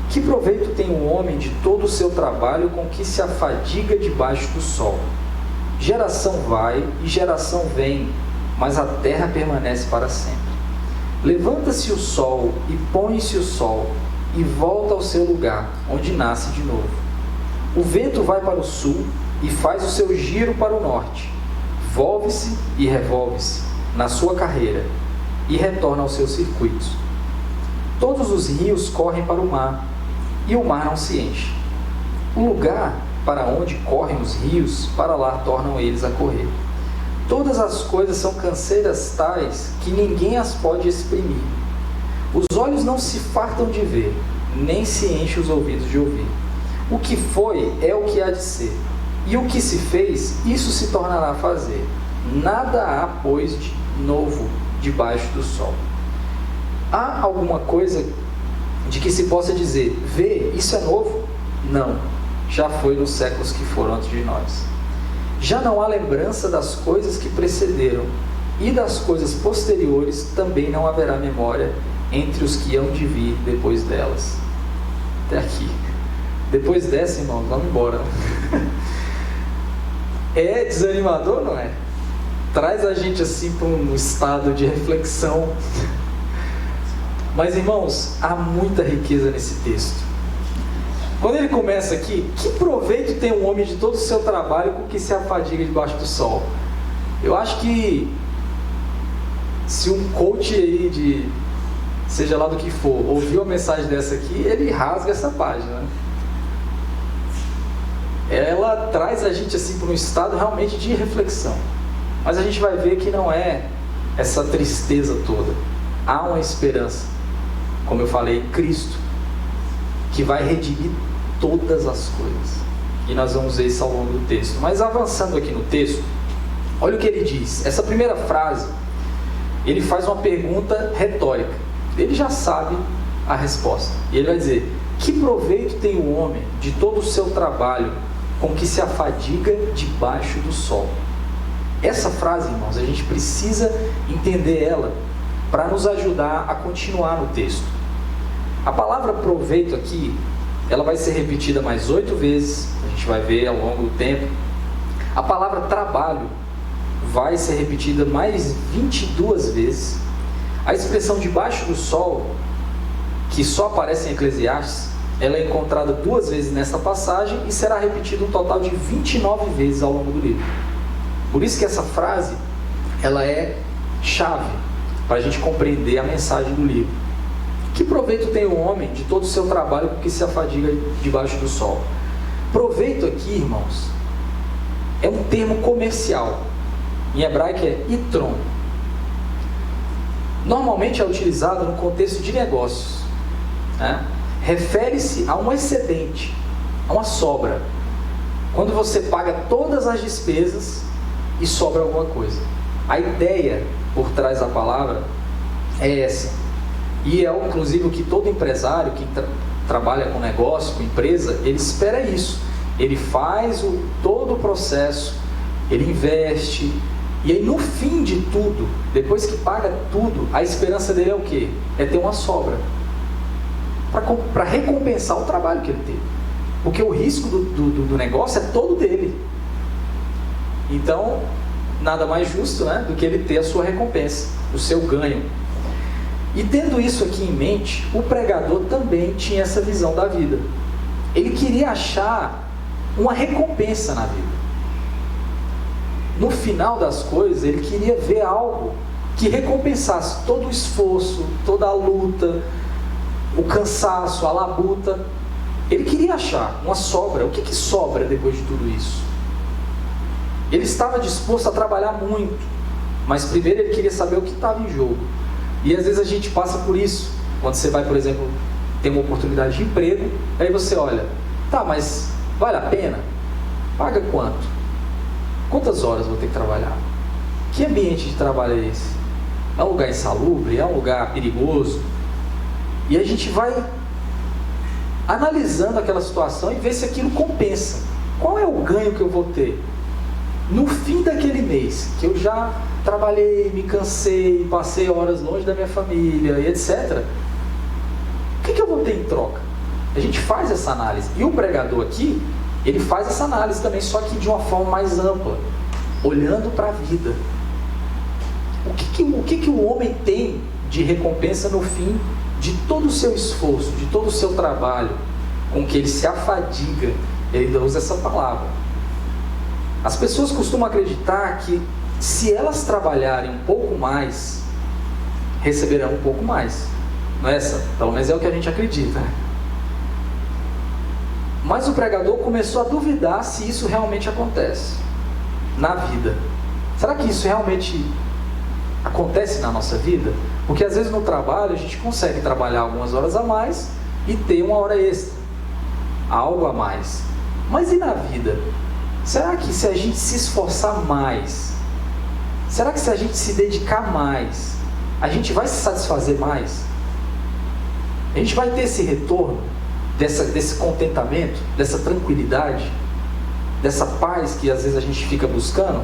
Que proveito tem o homem de todo o seu trabalho com que se afadiga debaixo do sol? Geração vai e geração vem, mas a terra permanece para sempre. Levanta-se o sol e põe-se o sol, e volta ao seu lugar, onde nasce de novo. O vento vai para o sul e faz o seu giro para o norte. Volve-se e revolve-se na sua carreira, e retorna aos seus circuitos. Todos os rios correm para o mar, e o mar não se enche. O lugar para onde correm os rios, para lá tornam eles a correr. Todas as coisas são canseiras tais que ninguém as pode exprimir. Os olhos não se fartam de ver, nem se enchem os ouvidos de ouvir. O que foi é o que há de ser, e o que se fez, isso se tornará a fazer. Nada há, pois, de novo debaixo do sol. Há alguma coisa de que se possa dizer, vê, isso é novo? Não, já foi nos séculos que foram antes de nós. Já não há lembrança das coisas que precederam, e das coisas posteriores também não haverá memória entre os que hão de vir depois delas. Até aqui. Depois dessa, irmãos, vamos embora. É desanimador, não é? Traz a gente assim para um estado de reflexão. Mas, irmãos, há muita riqueza nesse texto. Quando ele começa aqui, que proveito tem um homem de todo o seu trabalho com que se afadiga debaixo do sol? Eu acho que se um coach aí de seja lá do que for, ouviu a mensagem dessa aqui, ele rasga essa página. Ela traz a gente assim para um estado realmente de reflexão. Mas a gente vai ver que não é essa tristeza toda. Há uma esperança, como eu falei, Cristo, que vai redimir todas as coisas. E nós vamos ver isso ao longo do texto. Mas avançando aqui no texto, olha o que ele diz. Essa primeira frase, ele faz uma pergunta retórica. Ele já sabe a resposta. E ele vai dizer, que proveito tem o homem de todo o seu trabalho com que se afadiga debaixo do sol? Essa frase, irmãos, a gente precisa entender ela para nos ajudar a continuar no texto. A palavra proveito aqui, ela vai ser repetida mais 8 vezes, a gente vai ver ao longo do tempo. A palavra trabalho vai ser repetida mais 22 vezes. A expressão debaixo do sol, que só aparece em Eclesiastes, ela é encontrada 2 vezes nesta passagem e será repetida um total de 29 vezes ao longo do livro. Por isso que essa frase, ela é chave para a gente compreender a mensagem do livro. Que proveito tem o homem de todo o seu trabalho com que se afadiga debaixo do sol? Proveito aqui, irmãos, é um termo comercial. Em hebraico é itron. Normalmente é utilizado no contexto de negócios, né? Refere-se a um excedente, a uma sobra. Quando você paga todas as despesas e sobra alguma coisa. A ideia por trás da palavra é essa. E é inclusive o que todo empresário que trabalha com negócio, com empresa, ele espera isso. Ele faz todo o processo, ele investe, e aí no fim de tudo, depois que paga tudo, a esperança dele é o quê? É ter uma sobra para recompensar o trabalho que ele teve. Porque o risco do negócio é todo dele. Então, nada mais justo, né, do que ele ter a sua recompensa, o seu ganho. E tendo isso aqui em mente, o pregador também tinha essa visão da vida. Ele queria achar uma recompensa na vida. No final das coisas, ele queria ver algo que recompensasse todo o esforço, toda a luta, o cansaço, a labuta. Ele queria achar uma sobra. O que sobra depois de tudo isso? Ele estava disposto a trabalhar muito, mas primeiro ele queria saber o que estava em jogo. E às vezes a gente passa por isso. Quando você vai, por exemplo, ter uma oportunidade de emprego, aí você olha, tá, mas vale a pena? Paga quanto? Quantas horas vou ter que trabalhar? Que ambiente de trabalho é esse? É um lugar insalubre? É um lugar perigoso? E a gente vai analisando aquela situação e ver se aquilo compensa. Qual é o ganho que eu vou ter no fim daquele mês, que eu já trabalhei, me cansei, passei horas longe da minha família e etc. O que eu vou ter em troca? A A gente faz essa análise. E o pregador aqui, ele faz essa análise também, só que de uma forma mais ampla, olhando para a vida. O que o homem tem de recompensa no fim de todo o seu esforço, de todo o seu trabalho, com que ele se afadiga? Ele ainda usa essa palavra. As pessoas costumam acreditar que se elas trabalharem um pouco mais, receberão um pouco mais. Não é essa? Pelo menos é o que a gente acredita. Mas o pregador começou a duvidar se isso realmente acontece na vida. Será que isso realmente acontece na nossa vida? Porque às vezes no trabalho a gente consegue trabalhar algumas horas a mais e ter uma hora extra, algo a mais. Mas e na vida? Será que se a gente se esforçar mais, será que se a gente se dedicar mais, a gente vai se satisfazer mais? A gente vai ter esse retorno desse contentamento, dessa tranquilidade, dessa paz que às vezes a gente fica buscando?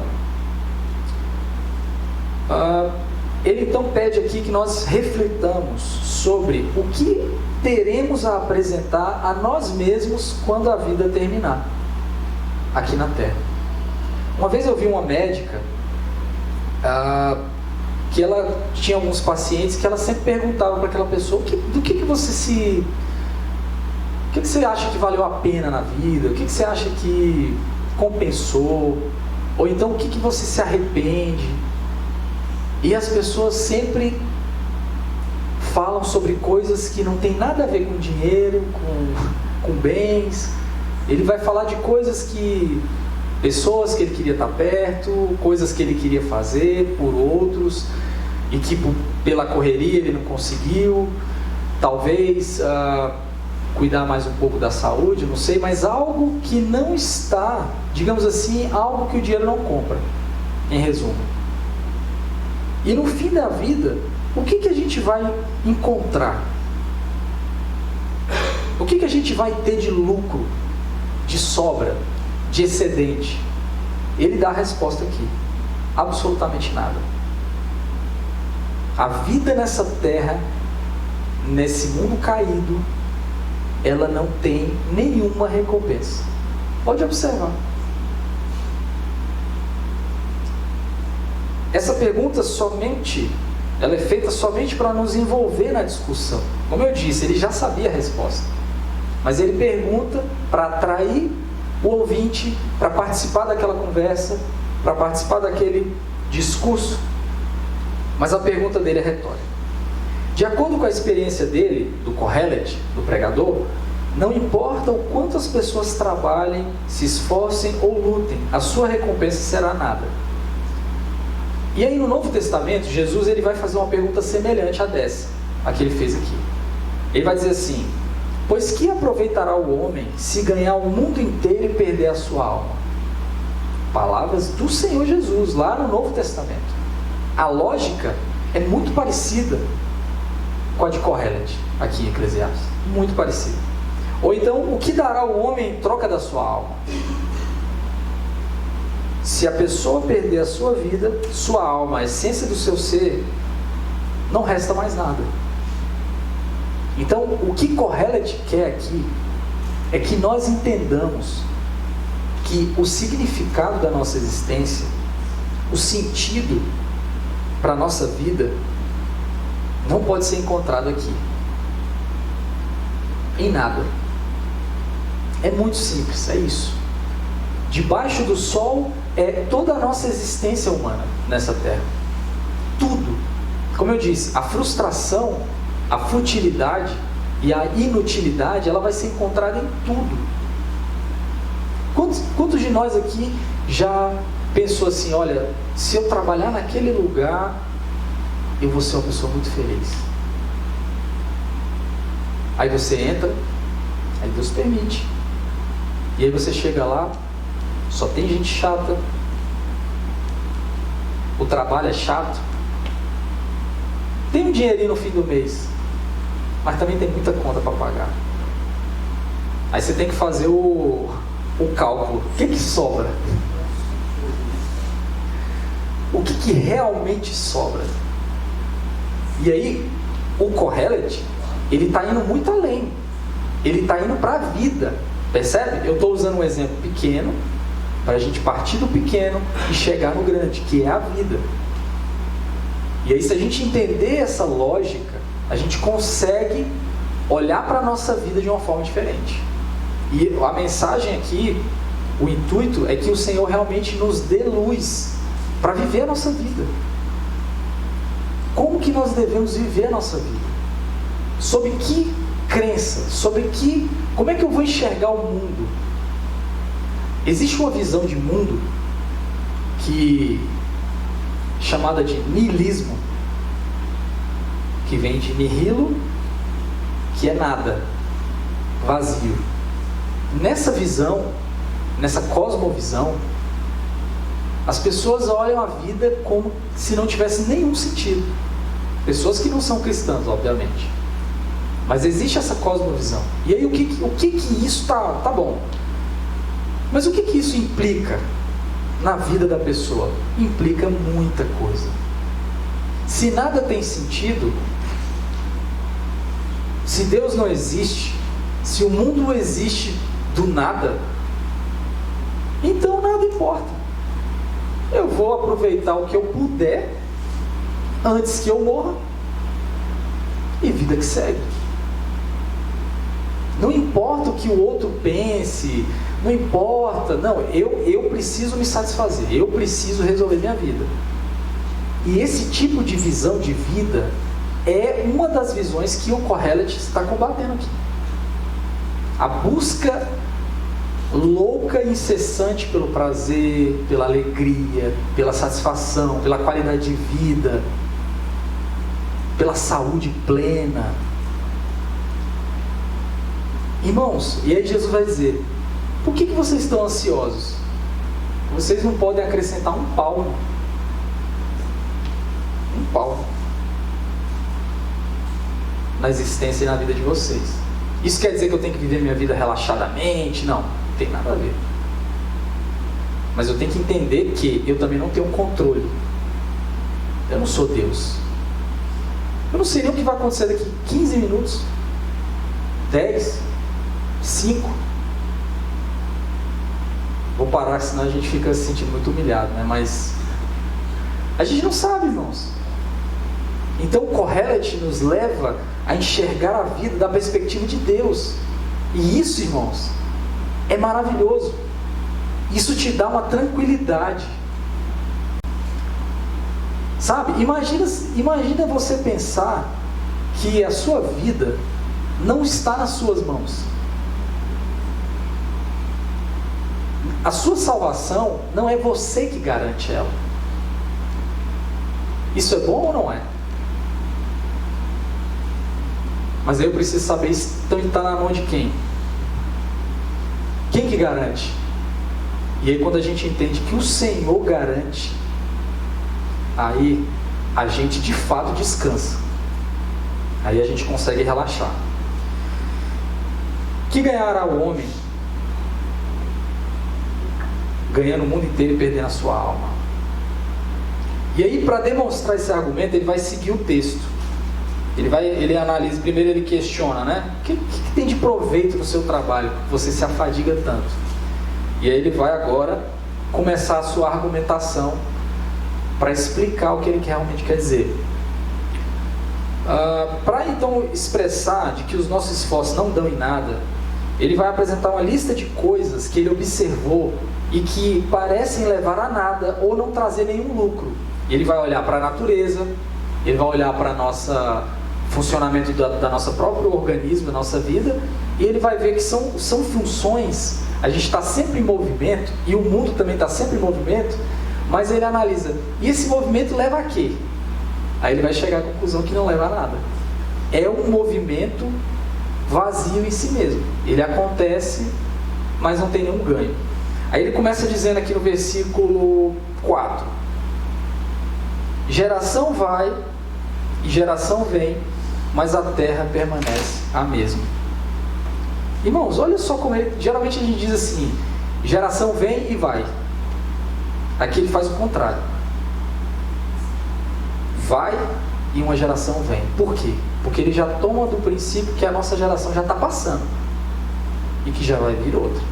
Ele então pede aqui que nós reflitamos sobre o que teremos a apresentar a nós mesmos quando a vida terminar aqui na Terra. Uma vez eu vi uma médica que ela tinha alguns pacientes que ela sempre perguntava para aquela pessoa: do que você o que você acha que valeu a pena na vida? O que você acha que compensou? Ou então o que você se arrepende? E as pessoas sempre falam sobre coisas que não tem nada a ver com dinheiro, com bens. Ele vai falar de coisas pessoas que ele queria estar perto, coisas que ele queria fazer por outros e que pela correria ele não conseguiu. Talvez cuidar mais um pouco da saúde, não sei, mas algo que não está, digamos assim, algo que o dinheiro não compra, em resumo. E no fim da vida, o que a gente vai encontrar? O que a gente vai ter de lucro, de sobra, de excedente? Ele dá a resposta aqui: absolutamente nada. A vida nessa terra, nesse mundo caído, ela não tem nenhuma recompensa. Pode observar. Essa pergunta ela é feita somente para nos envolver na discussão. Como eu disse, ele já sabia a resposta, mas ele pergunta para atrair o ouvinte para participar daquela conversa, para participar daquele discurso. Mas a pergunta dele é retórica. De acordo com a experiência dele, do Kohelet, do pregador, não importa o quanto as pessoas trabalhem, se esforcem ou lutem, a sua recompensa será nada. E aí no Novo Testamento, Jesus ele vai fazer uma pergunta semelhante a dessa, a que ele fez aqui. Ele vai dizer assim: pois que aproveitará o homem se ganhar o mundo inteiro e perder a sua alma? Palavras do Senhor Jesus, lá no Novo Testamento. A lógica é muito parecida com a de Kohelet, aqui em Eclesiastes. Muito parecida. Ou então, o que dará o homem em troca da sua alma? Se a pessoa perder a sua vida, sua alma, a essência do seu ser, não resta mais nada. Então, o que Kohelet quer aqui é que nós entendamos que o significado da nossa existência, o sentido para a nossa vida, não pode ser encontrado aqui, em nada. É muito simples, é isso. Debaixo do sol é toda a nossa existência humana nessa terra. Tudo. Como eu disse, a frustração, a futilidade e a inutilidade, ela vai ser encontrada em tudo. Quantos de nós aqui já pensou assim: olha, se eu trabalhar naquele lugar, eu vou ser uma pessoa muito feliz? Aí você entra, aí Deus permite, e aí você chega lá, só tem gente chata, o trabalho é chato, tem um dinheirinho no fim do mês, mas também tem muita conta para pagar. Aí você tem que fazer o cálculo: o que sobra? O que realmente sobra? E aí o Kohelet, ele está indo muito além. ele está indo para a vida. Percebe? Eu estou usando um exemplo pequeno, para a gente partir do pequeno e chegar no grande, que é a vida. E aí, se a gente entender essa lógica, a gente consegue olhar para a nossa vida de uma forma diferente. E a mensagem aqui, o intuito é que o Senhor realmente nos dê luz para viver a nossa vida. Como que nós devemos viver a nossa vida? Sob que crença? Como é que eu vou enxergar o mundo? Existe uma visão de mundo chamada de niilismo, que vem de nihilo, que é nada, vazio. Nessa visão, nessa cosmovisão, as pessoas olham a vida como se não tivesse nenhum sentido. Pessoas que não são cristãs, obviamente. Mas existe essa cosmovisão. E aí o que isso tá bom? Mas o que isso implica na vida da pessoa? Implica muita coisa. Se nada tem sentido, se Deus não existe, se o mundo não existe do nada, então nada importa. Eu vou aproveitar o que eu puder antes que eu morra e vida que segue. Não importa o que o outro pense, não importa, não, eu preciso me satisfazer, eu preciso resolver minha vida. E esse tipo de visão de vida é uma das visões que o Kohelet está combatendo aqui. A busca louca e incessante pelo prazer, pela alegria, pela satisfação, pela qualidade de vida, pela saúde plena. Irmãos, e aí Jesus vai dizer: por que vocês estão ansiosos? Vocês não podem acrescentar um palmo. Um palmo na existência e na vida de vocês. Isso quer dizer que eu tenho que viver minha vida relaxadamente? Não, não tem nada a ver. Mas eu tenho que entender que eu também não tenho controle. Eu não sou Deus. Eu não sei nem o que vai acontecer daqui 15 minutos, 10, 5. Vou parar, senão a gente fica se sentindo muito humilhado, né? Mas a gente não sabe, irmãos. Então o Kohelet nos leva a enxergar a vida da perspectiva de Deus. E isso, irmãos, é maravilhoso. Isso te dá uma tranquilidade. Sabe? Imagina você pensar que a sua vida não está nas suas mãos. A sua salvação não é você que garante ela. Isso é bom ou não é? Mas aí eu preciso saber, então está na mão de quem? Quem que garante? E aí quando a gente entende que o Senhor garante, aí a gente de fato descansa. Aí a gente consegue relaxar. Que ganhará o homem ganhando o mundo inteiro e perdendo a sua alma? E aí, para demonstrar esse argumento, ele vai seguir o texto. Ele analisa, primeiro ele questiona, né? O que tem de proveito no seu trabalho? Você se afadiga tanto. E aí ele vai agora começar a sua argumentação para explicar o que ele realmente quer dizer. Para então expressar de que os nossos esforços não dão em nada, ele vai apresentar uma lista de coisas que ele observou e que parecem levar a nada ou não trazer nenhum lucro. E ele vai olhar para a natureza, ele vai olhar para o nosso funcionamento da nossa próprio organismo, da nossa vida, e ele vai ver que são funções. A gente está sempre em movimento, e o mundo também está sempre em movimento, mas ele analisa, e esse movimento leva a quê? Aí ele vai chegar à conclusão que não leva a nada. É um movimento vazio em si mesmo. Ele acontece, mas não tem nenhum ganho. Aí ele começa dizendo aqui no versículo 4: geração vai e geração vem, mas a terra permanece a mesma. Irmãos, olha só como ele... Geralmente a gente diz assim: geração vem e vai. Aqui ele faz o contrário. Vai e uma geração vem. Por quê? Porque ele já toma do princípio que a nossa geração já está passando. e que já vai vir outra.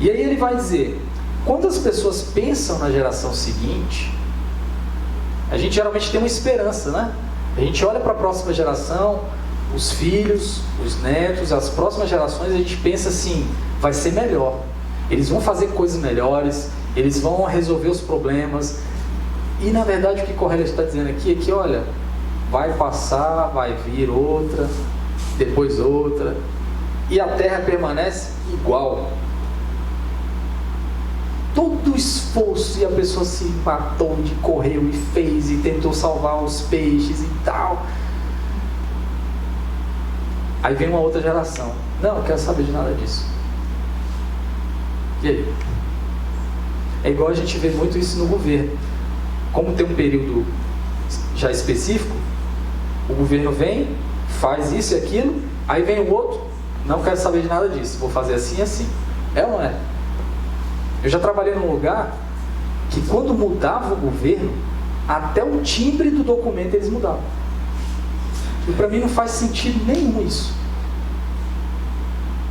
E aí ele vai dizer, quando as pessoas pensam na geração seguinte, a gente geralmente tem uma esperança, né? A gente olha para a próxima geração, os filhos, os netos, as próximas gerações, a gente pensa assim, vai ser melhor. Eles vão fazer coisas melhores, eles vão resolver os problemas. E na verdade o que Cornélio está dizendo aqui é que, olha, vai passar, vai vir outra, depois outra, e a terra permanece igual. Todo o esforço, e a pessoa se matou, correu e fez, e tentou salvar os peixes e tal. Aí vem uma outra geração. Não quero saber de nada disso. E aí? É igual a gente vê muito isso no governo. Como tem um período já específico, o governo vem, faz isso e aquilo, aí vem o outro, não quero saber de nada disso, vou fazer assim e assim. É ou não é? Eu já trabalhei num lugar que quando mudava o governo, até o timbre do documento eles mudavam. E para mim não faz sentido nenhum isso.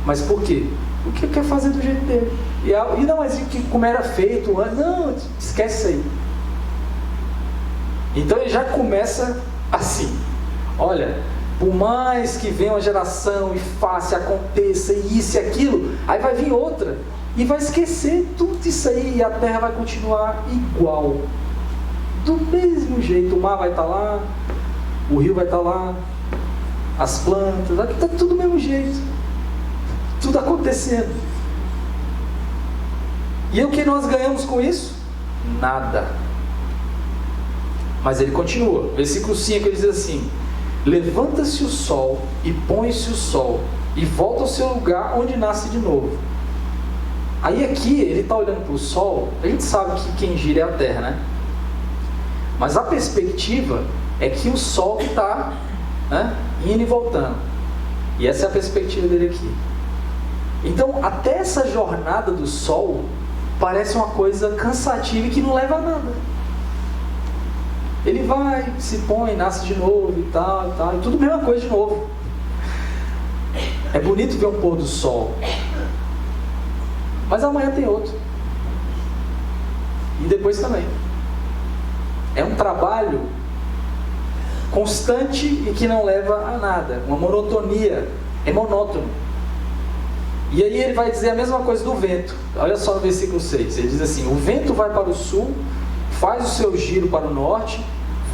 Mas por quê? Porque quer fazer do jeito dele. E não, mas como era feito antes, não, esquece isso aí. Então ele já começa assim, olha, por mais que venha uma geração e faça, aconteça isso e aquilo, aí vai vir outra e vai esquecer tudo isso aí e a terra vai continuar igual, do mesmo jeito. O mar vai estar lá, o rio vai estar lá, as plantas, aqui está tudo do mesmo jeito, tudo acontecendo. E o que nós ganhamos com isso? Nada. Mas ele continua, versículo 5, ele diz assim, levanta-se o sol e põe-se o sol e volta ao seu lugar onde nasce de novo. Aí aqui ele está olhando para o sol, a gente sabe que quem gira é a terra, né? Mas a perspectiva é que o sol está, né, indo e voltando. E essa é a perspectiva dele aqui. Então até essa jornada do sol parece uma coisa cansativa e que não leva a nada. Ele vai, se põe, nasce de novo e tal, e tudo a mesma coisa de novo. É bonito ver um pôr do sol, mas amanhã tem outro. E depois também. É um trabalho constante e que não leva a nada. Uma monotonia, é monótono. E aí ele vai dizer a mesma coisa do vento. Olha só no versículo 6, ele diz assim, o vento vai para o sul, faz o seu giro para o norte,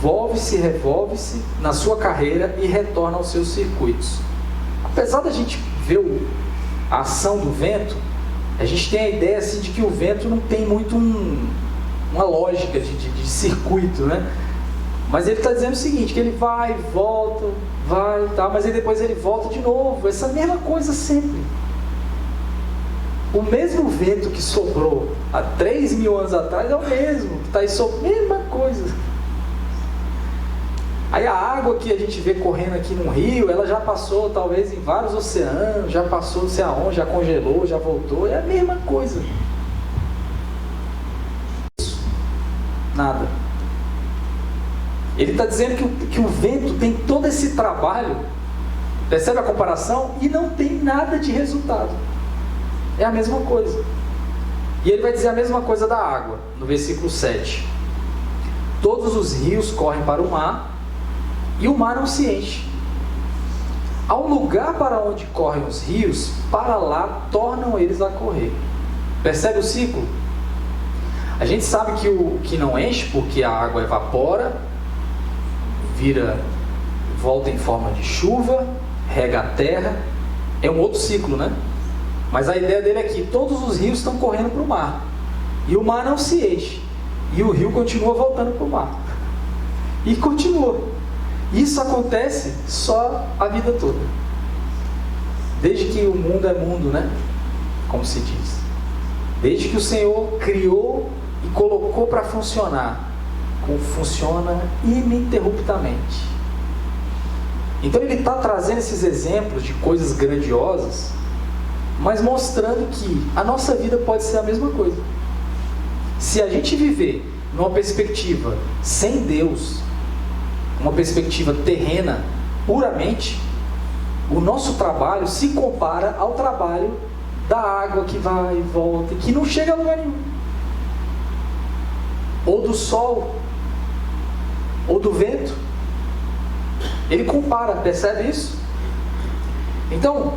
volve-se e revolve-se na sua carreira e retorna aos seus circuitos. Apesar da gente ver a ação do vento, a gente tem a ideia assim, de que o vento não tem muito uma lógica de circuito, né? Mas ele está dizendo o seguinte, que ele vai, volta, vai, tá, mas aí depois ele volta de novo, essa mesma coisa sempre. O mesmo vento que soprou há 3.000 anos atrás é o mesmo, que está aí soprando, mesma coisa. Aí a água que a gente vê correndo aqui no rio, ela já passou talvez em vários oceanos, já passou não sei aonde, já congelou, já voltou, é a mesma coisa. Nada. Ele está dizendo que o vento tem todo esse trabalho, percebe a comparação? E não tem nada de resultado. É a mesma coisa. E ele vai dizer a mesma coisa da água, no versículo 7. Todos os rios correm para o mar, e o mar não se enche. Ao lugar para onde correm os rios, para lá tornam eles a correr. Percebe o ciclo? A gente sabe que o que não enche, porque a água evapora, volta em forma de chuva, rega a terra, é um outro ciclo, né? Mas a ideia dele é que todos os rios estão correndo para o mar, e o mar não se enche, e o rio continua voltando para o mar, e continua. Isso acontece só a vida toda, desde que o mundo é mundo, né? Como se diz, desde que o Senhor criou e colocou para funcionar, como funciona ininterruptamente. Então ele está trazendo esses exemplos de coisas grandiosas, mas mostrando que a nossa vida pode ser a mesma coisa. Se a gente viver numa perspectiva sem Deus, uma perspectiva terrena puramente, o nosso trabalho se compara ao trabalho da água que vai e volta, que não chega a lugar nenhum. Ou do sol, ou do vento. Ele compara, percebe isso? Então,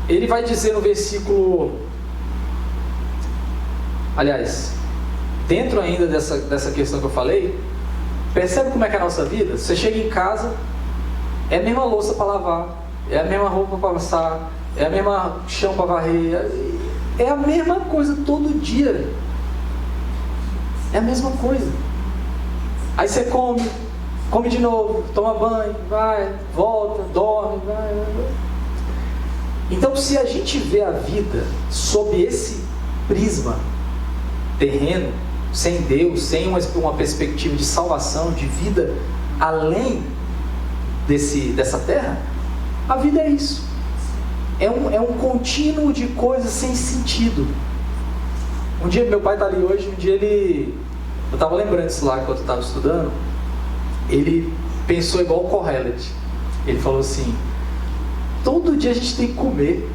ele vai dizer no versículo... Aliás, dentro ainda dessa questão que eu falei, percebe como é que é a nossa vida? Você chega em casa, é a mesma louça para lavar, é a mesma roupa para passar, é a mesma chão para varrer, é a mesma coisa todo dia. É a mesma coisa. Aí você come de novo, toma banho, vai, volta, dorme, vai. Então, se a gente vê a vida sob esse prisma terreno, sem Deus, sem uma perspectiva de salvação, de vida além dessa terra, a vida é isso. É um contínuo de coisas sem sentido. Um dia, meu pai está ali hoje, eu estava lembrando isso lá enquanto eu estava estudando, ele pensou igual o Kohelet. Ele falou assim: todo dia a gente tem que comer,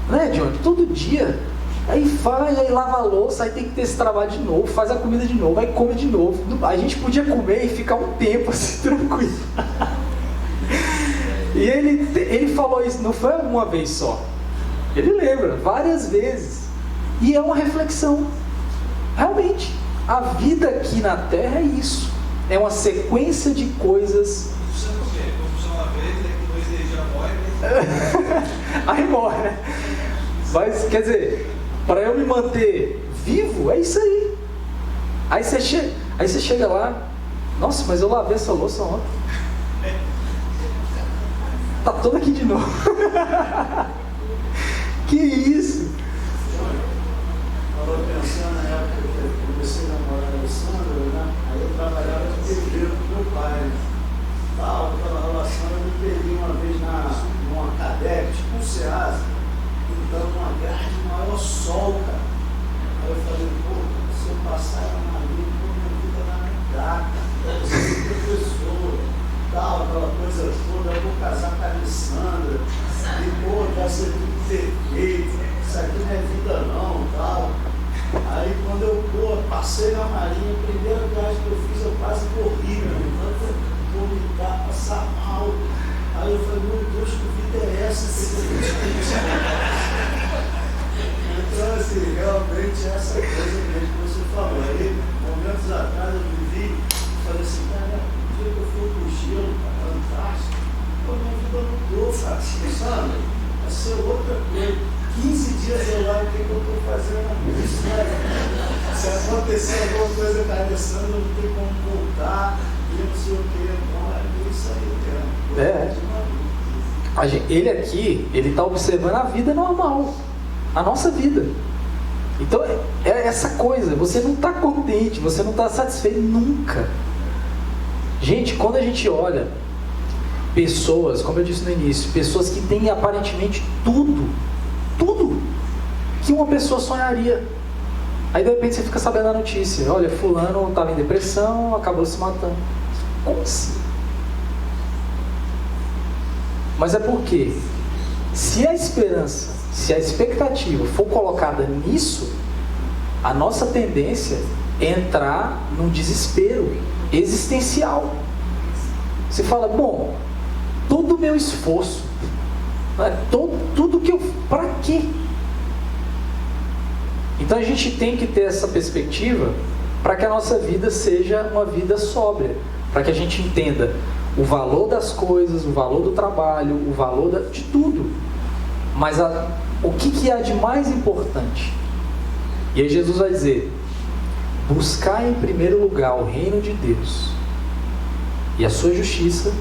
não é, John? Todo dia. Aí faz, aí lava a louça, aí tem que ter esse trabalho de novo, faz a comida de novo, aí come de novo. A gente podia comer e ficar um tempo assim, tranquilo. E ele falou isso, não foi uma vez só. Ele lembra, várias vezes. E é uma reflexão. Realmente, a vida aqui na Terra é isso. É uma sequência de coisas. Uma vez, daqui 2 dias já morre. Aí morre, né? Mas, quer dizer, para eu me manter vivo, é isso aí. Aí você chega lá, nossa, mas eu lavei essa louça ontem. Tá toda aqui de novo. Que isso? Eu estava pensando na época que eu comecei a namorar a Alessandra, né? Aí eu trabalhava de pedreiro com meu pai, né? Aquela relação, eu me peguei uma vez numa cadeia, tipo um Ceasa, pintando uma grade de maior sol, cara. Aí eu falei, pô, se eu passar na linha, minha vida vai mudar, cara. Eu sou professor, aquela coisa toda, eu vou casar com a Alessandra, e pô, vai ser tudo perfeito, isso aqui não é vida não, tal. Aí quando eu passei na Marinha, a primeira viagem que eu fiz, eu quase morri, tanto vomitar, passar mal. Aí eu falei, meu Deus, que vida é essa que eu fiz? Então, assim, realmente é essa coisa mesmo que você falou. Aí, momentos atrás, eu me vi e falei assim, cara, o dia que eu fui pro gelo, cara, Antártico, minha vida mudou, cara, sabe? Vai ser outra coisa. 15 dias eu lá, o que eu estou fazendo isso, né? Se acontecer alguma coisa com a Alessandra, eu não tenho como voltar, e não sei o que, então é isso aí, cara. Ele aqui, ele está observando a vida normal, a nossa vida. Então é essa coisa, você não está contente, você não está satisfeito nunca. Gente, quando a gente olha pessoas, como eu disse no início, pessoas que têm aparentemente tudo que uma pessoa sonharia. Aí de repente você fica sabendo a notícia, olha, fulano estava em depressão, acabou se matando. Como assim? Mas é porque se a esperança, se a expectativa for colocada nisso, a nossa tendência é entrar num desespero existencial. Você fala, bom, todo o meu esforço, tudo que eu... Para quê? Então a gente tem que ter essa perspectiva para que a nossa vida seja uma vida sóbria, para que a gente entenda o valor das coisas, o valor do trabalho, o valor de tudo. Mas o que há de mais importante? E aí Jesus vai dizer, buscar em primeiro lugar o reino de Deus e a sua justiça,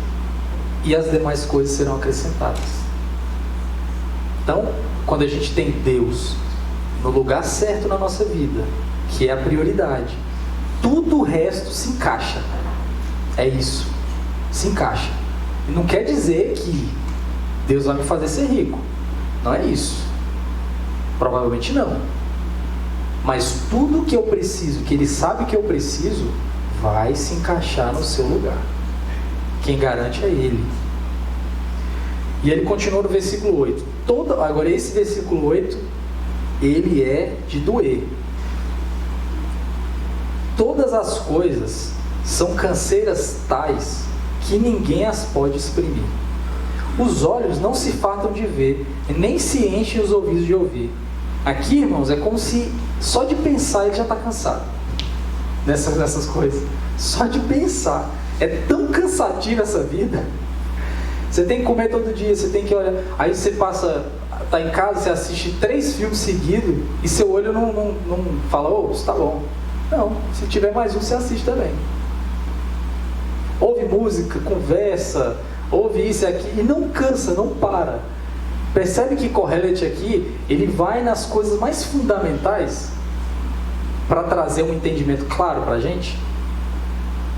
e as demais coisas serão acrescentadas. Então, quando a gente tem Deus no lugar certo na nossa vida, que é a prioridade, tudo o resto se encaixa. É isso, se encaixa. E não quer dizer que Deus vai me fazer ser rico, não é isso, provavelmente não. Mas tudo que eu preciso, que Ele sabe que eu preciso, vai se encaixar no seu lugar. Quem garante é Ele. E ele continua no versículo 8. Agora esse versículo 8, ele é de doer. Todas as coisas são canseiras tais que ninguém as pode exprimir. Os olhos não se fartam de ver, nem se enchem os ouvidos de ouvir. Aqui, irmãos, é como se só de pensar ele já está cansado nessas coisas. Só de pensar. É tão cansativa essa vida. Você tem que comer todo dia, você tem que olhar. Aí você tá em casa, você assiste 3 filmes seguidos e seu olho não fala, isso tá bom. Não, se tiver mais um, você assiste também. Ouve música, conversa, ouve isso e aqui, e não cansa, não para. Percebe que Kohelet aqui, ele vai nas coisas mais fundamentais para trazer um entendimento claro para a gente.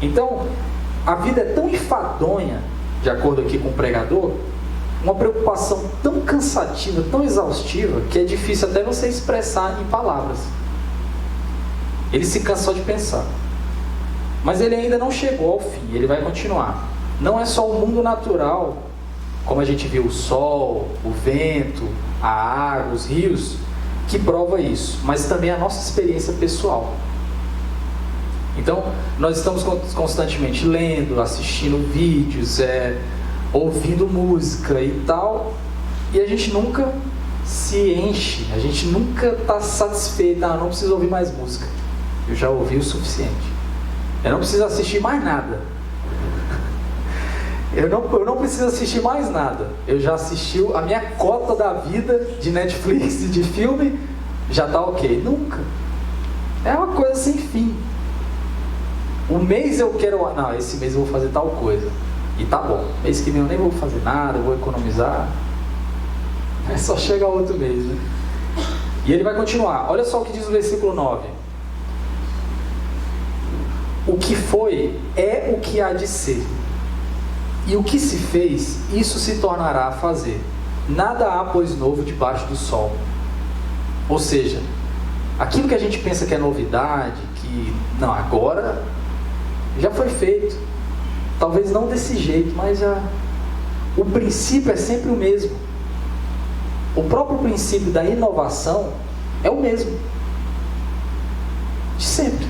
Então, a vida é tão enfadonha, de acordo aqui com o pregador, uma preocupação tão cansativa, tão exaustiva, que é difícil até você expressar em palavras. Ele se cansou de pensar. Mas ele ainda não chegou ao fim, ele vai continuar. Não é só o mundo natural, como a gente viu, o sol, o vento, a água, os rios, que prova isso, mas também a nossa experiência pessoal. Então, nós estamos constantemente lendo, assistindo vídeos, ouvindo música e tal, e a gente nunca se enche, a gente nunca está satisfeito. Não preciso ouvir mais música, eu já ouvi o suficiente, eu não preciso assistir mais nada, eu não preciso assistir mais nada, eu já assisti a minha cota da vida de Netflix e de filme, já está ok. Nunca. É uma coisa sem fim. O mês eu quero, esse mês eu vou fazer tal coisa, e tá bom, mês que vem eu nem vou fazer nada, eu vou economizar, é só chegar outro mês, né? E ele vai continuar. Olha só o que diz o versículo 9: o que foi é o que há de ser, e o que se fez, isso se tornará a fazer. Nada há, pois, novo debaixo do sol. Ou seja, aquilo que a gente pensa que é novidade, que agora já foi feito, talvez não desse jeito, mas o princípio é sempre o mesmo. O próprio princípio da inovação é o mesmo, de sempre.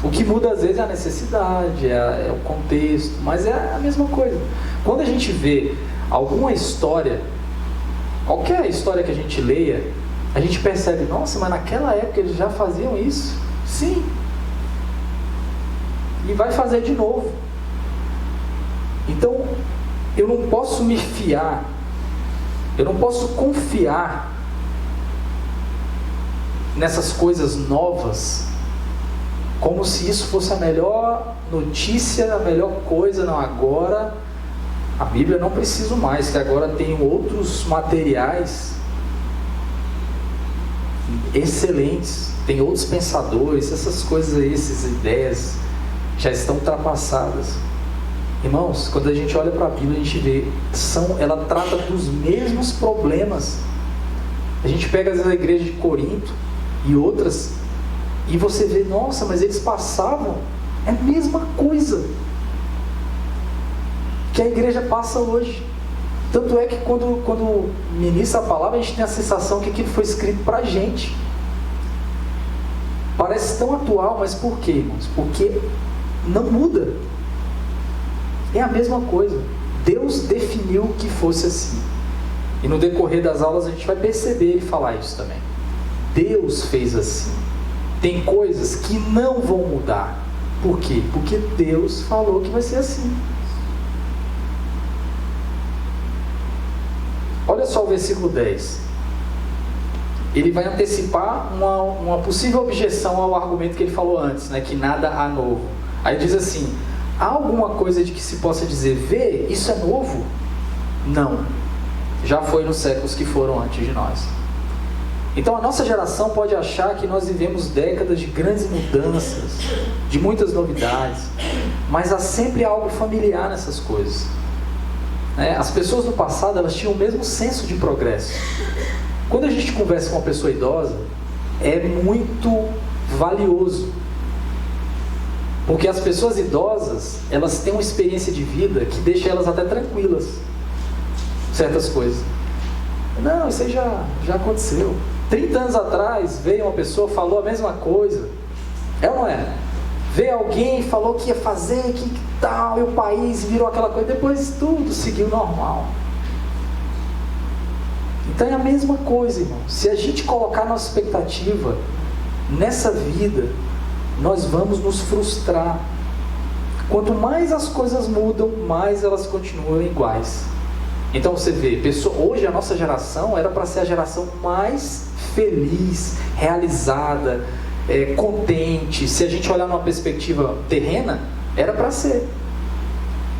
O que muda às vezes é a necessidade, é o contexto, mas é a mesma coisa. Quando a gente vê alguma história, qualquer história que a gente leia, a gente percebe, nossa, mas naquela época eles já faziam isso? Sim. E vai fazer de novo. Então, eu não posso me fiar, eu não posso confiar nessas coisas novas, como se isso fosse a melhor notícia, a melhor coisa. Não, agora a Bíblia não preciso mais, que agora tenho outros materiais excelentes, tem outros pensadores, essas coisas aí, essas ideias já estão ultrapassadas. Irmãos, quando a gente olha para a Bíblia, a gente vê, ela trata dos mesmos problemas. A gente pega as igrejas de Corinto e outras, e você vê, nossa, mas eles passavam, é a mesma coisa que a igreja passa hoje. Tanto é que quando ministra a palavra, a gente tem a sensação que aquilo foi escrito para a gente. Parece tão atual, mas por quê, irmãos? Porque não muda. É a mesma coisa. Deus definiu que fosse assim. E no decorrer das aulas a gente vai perceber ele falar isso também. Deus fez assim. Tem coisas que não vão mudar. Por quê? Porque Deus falou que vai ser assim. Olha só o versículo 10. Ele vai antecipar uma possível objeção ao argumento que ele falou antes, né? Que nada há novo. Aí diz assim: há alguma coisa de que se possa dizer, vê, isso é novo? Não. Já foi nos séculos que foram antes de nós. Então a nossa geração pode achar que nós vivemos décadas de grandes mudanças, de muitas novidades, mas há sempre algo familiar nessas coisas. As pessoas do passado, elas tinham o mesmo senso de progresso. Quando a gente conversa com uma pessoa idosa, é muito valioso, porque as pessoas idosas, elas têm uma experiência de vida que deixa elas até tranquilas. certas coisas. Não, isso aí já aconteceu. 30 anos atrás veio uma pessoa, falou a mesma coisa. É ou não é? Veio alguém, falou que ia fazer, que tal, e o país virou aquela coisa. Depois tudo seguiu normal. Então é a mesma coisa, irmão. Se a gente colocar nossa expectativa nessa vida, nós vamos nos frustrar. Quanto mais as coisas mudam, mais elas continuam iguais. Então você vê, hoje a nossa geração era para ser a geração mais feliz, realizada, contente. Se a gente olhar numa perspectiva terrena, era para ser.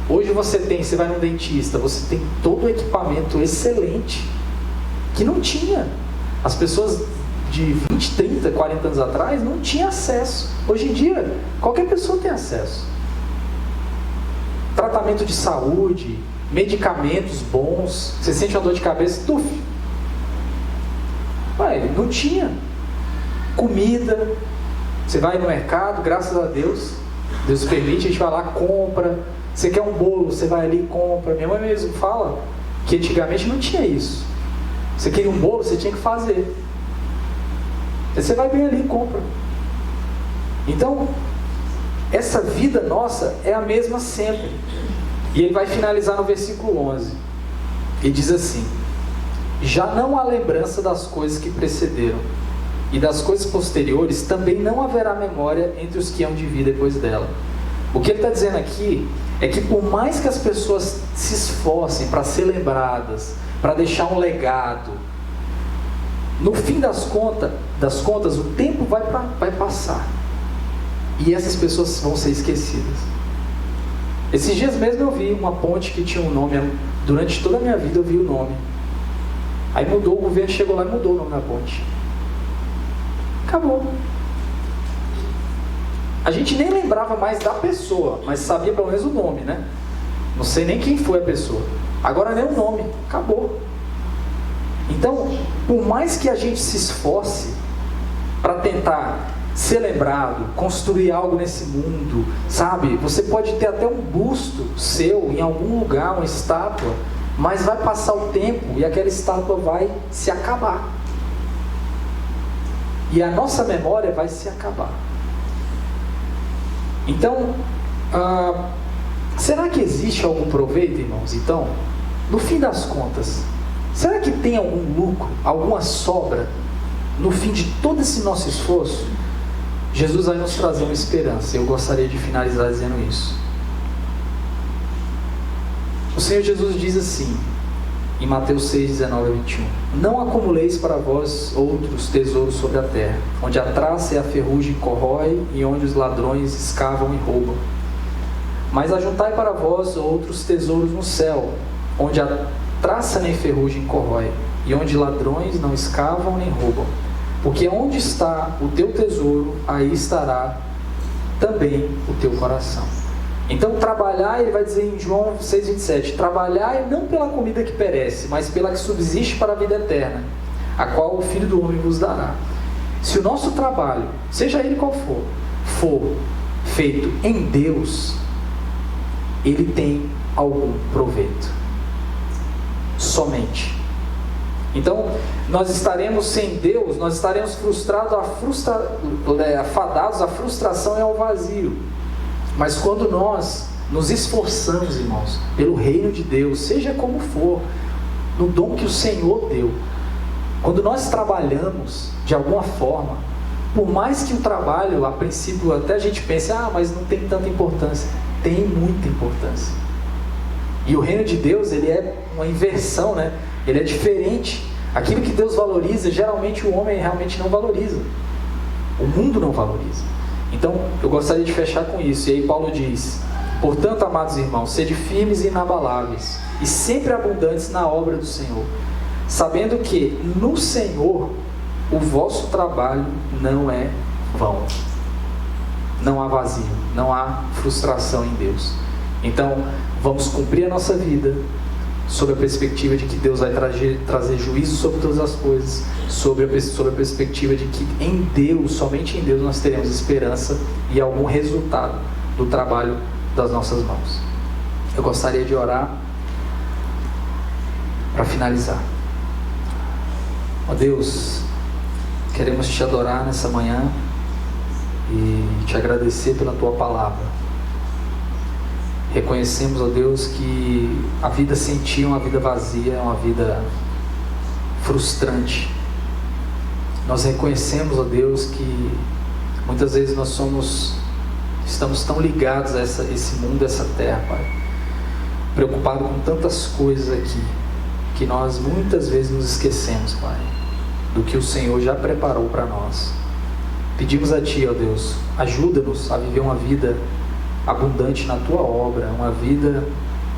Hoje você vai num dentista, você tem todo o equipamento excelente, que não tinha. As pessoas de 20, 30, 40 anos atrás não tinham acesso. Hoje em dia, qualquer pessoa tem acesso. Tratamento de saúde, medicamentos bons. Você sente uma dor de cabeça, tuf. Não tinha. Comida. Você vai no mercado, graças a Deus, Deus permite, a gente vai lá, compra. Você quer um bolo, você vai ali e compra. Minha mãe mesmo fala que antigamente não tinha isso. Você queria um bolo, você tinha que fazer. Aí você vai bem ali e compra. Então, essa vida nossa é a mesma sempre. E ele vai finalizar no versículo 11. Ele diz assim: já não há lembrança das coisas que precederam, e das coisas posteriores também não haverá memória entre os que hão de vir depois dela. O que ele está dizendo aqui é que por mais que as pessoas se esforcem para ser lembradas, para deixar um legado, no fim das contas, o tempo vai passar. E essas pessoas vão ser esquecidas. Esses dias mesmo eu vi uma ponte que tinha um nome. Durante toda a minha vida eu vi o nome. Aí mudou, o governo chegou lá e mudou o nome da ponte. Acabou. A gente nem lembrava mais da pessoa, mas sabia pelo menos o nome, né? Não sei nem quem foi a pessoa. Agora nem o nome. Acabou. Então, por mais que a gente se esforce para tentar ser lembrado, construir algo nesse mundo, sabe? Você pode ter até um busto seu em algum lugar, uma estátua, mas vai passar o tempo e aquela estátua vai se acabar. E a nossa memória vai se acabar. Então, será que existe algum proveito, irmãos? Então, no fim das contas, será que tem algum lucro, alguma sobra, no fim de todo esse nosso esforço? Jesus vai nos trazer uma esperança. Eu gostaria de finalizar dizendo isso. O Senhor Jesus diz assim, em Mateus 6, 19 a 21: não acumuleis para vós outros tesouros sobre a terra, onde a traça e a ferrugem corrói, e onde os ladrões escavam e roubam. Mas ajuntai para vós outros tesouros no céu, onde a traça nem ferrugem corrói, e onde ladrões não escavam nem roubam. Porque onde está o teu tesouro, aí estará também o teu coração. Então trabalhar, ele vai dizer em João 6,27, trabalhai não pela comida que perece, mas pela que subsiste para a vida eterna, a qual o Filho do Homem vos dará. Se o nosso trabalho, seja ele qual for feito em Deus, ele tem algum proveito. Somente. Então, nós estaremos sem Deus, nós estaremos afadados à frustração e ao vazio. Mas quando nós nos esforçamos, irmãos, pelo reino de Deus, seja como for, no dom que o Senhor deu, quando nós trabalhamos de alguma forma, por mais que o trabalho, a princípio, até a gente pense, mas não tem tanta importância, tem muita importância. E o reino de Deus, ele é uma inversão, né? Ele é diferente. Aquilo que Deus valoriza, geralmente o homem realmente não valoriza. O mundo não valoriza. Então, eu gostaria de fechar com isso. E aí Paulo diz: portanto, amados irmãos, sede firmes e inabaláveis, e sempre abundantes na obra do Senhor, sabendo que no Senhor o vosso trabalho não é vão. Não há vazio, não há frustração em Deus. Então, vamos cumprir a nossa vida sob a perspectiva de que Deus vai trazer juízo sobre todas as coisas, sob a perspectiva de que em Deus, somente em Deus, nós teremos esperança e algum resultado do trabalho das nossas mãos. Eu gostaria de orar. para finalizar. Ó Deus, queremos te adorar nessa manhã e te agradecer pela tua palavra. Reconhecemos, ó Deus, que a vida sem ti é uma vida vazia, é uma vida frustrante. Nós reconhecemos, ó Deus, que muitas vezes estamos tão ligados a esse mundo, a essa terra, Pai, preocupados com tantas coisas aqui, que nós muitas vezes nos esquecemos, Pai, do que o Senhor já preparou para nós. Pedimos a Ti, ó Deus, ajuda-nos a viver uma vida abundante na Tua obra, uma vida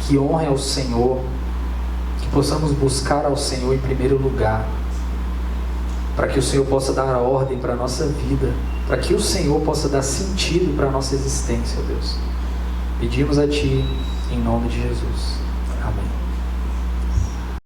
que honre ao Senhor, que possamos buscar ao Senhor em primeiro lugar, para que o Senhor possa dar a ordem para a nossa vida, para que o Senhor possa dar sentido para a nossa existência, ó Deus. Pedimos a Ti, em nome de Jesus.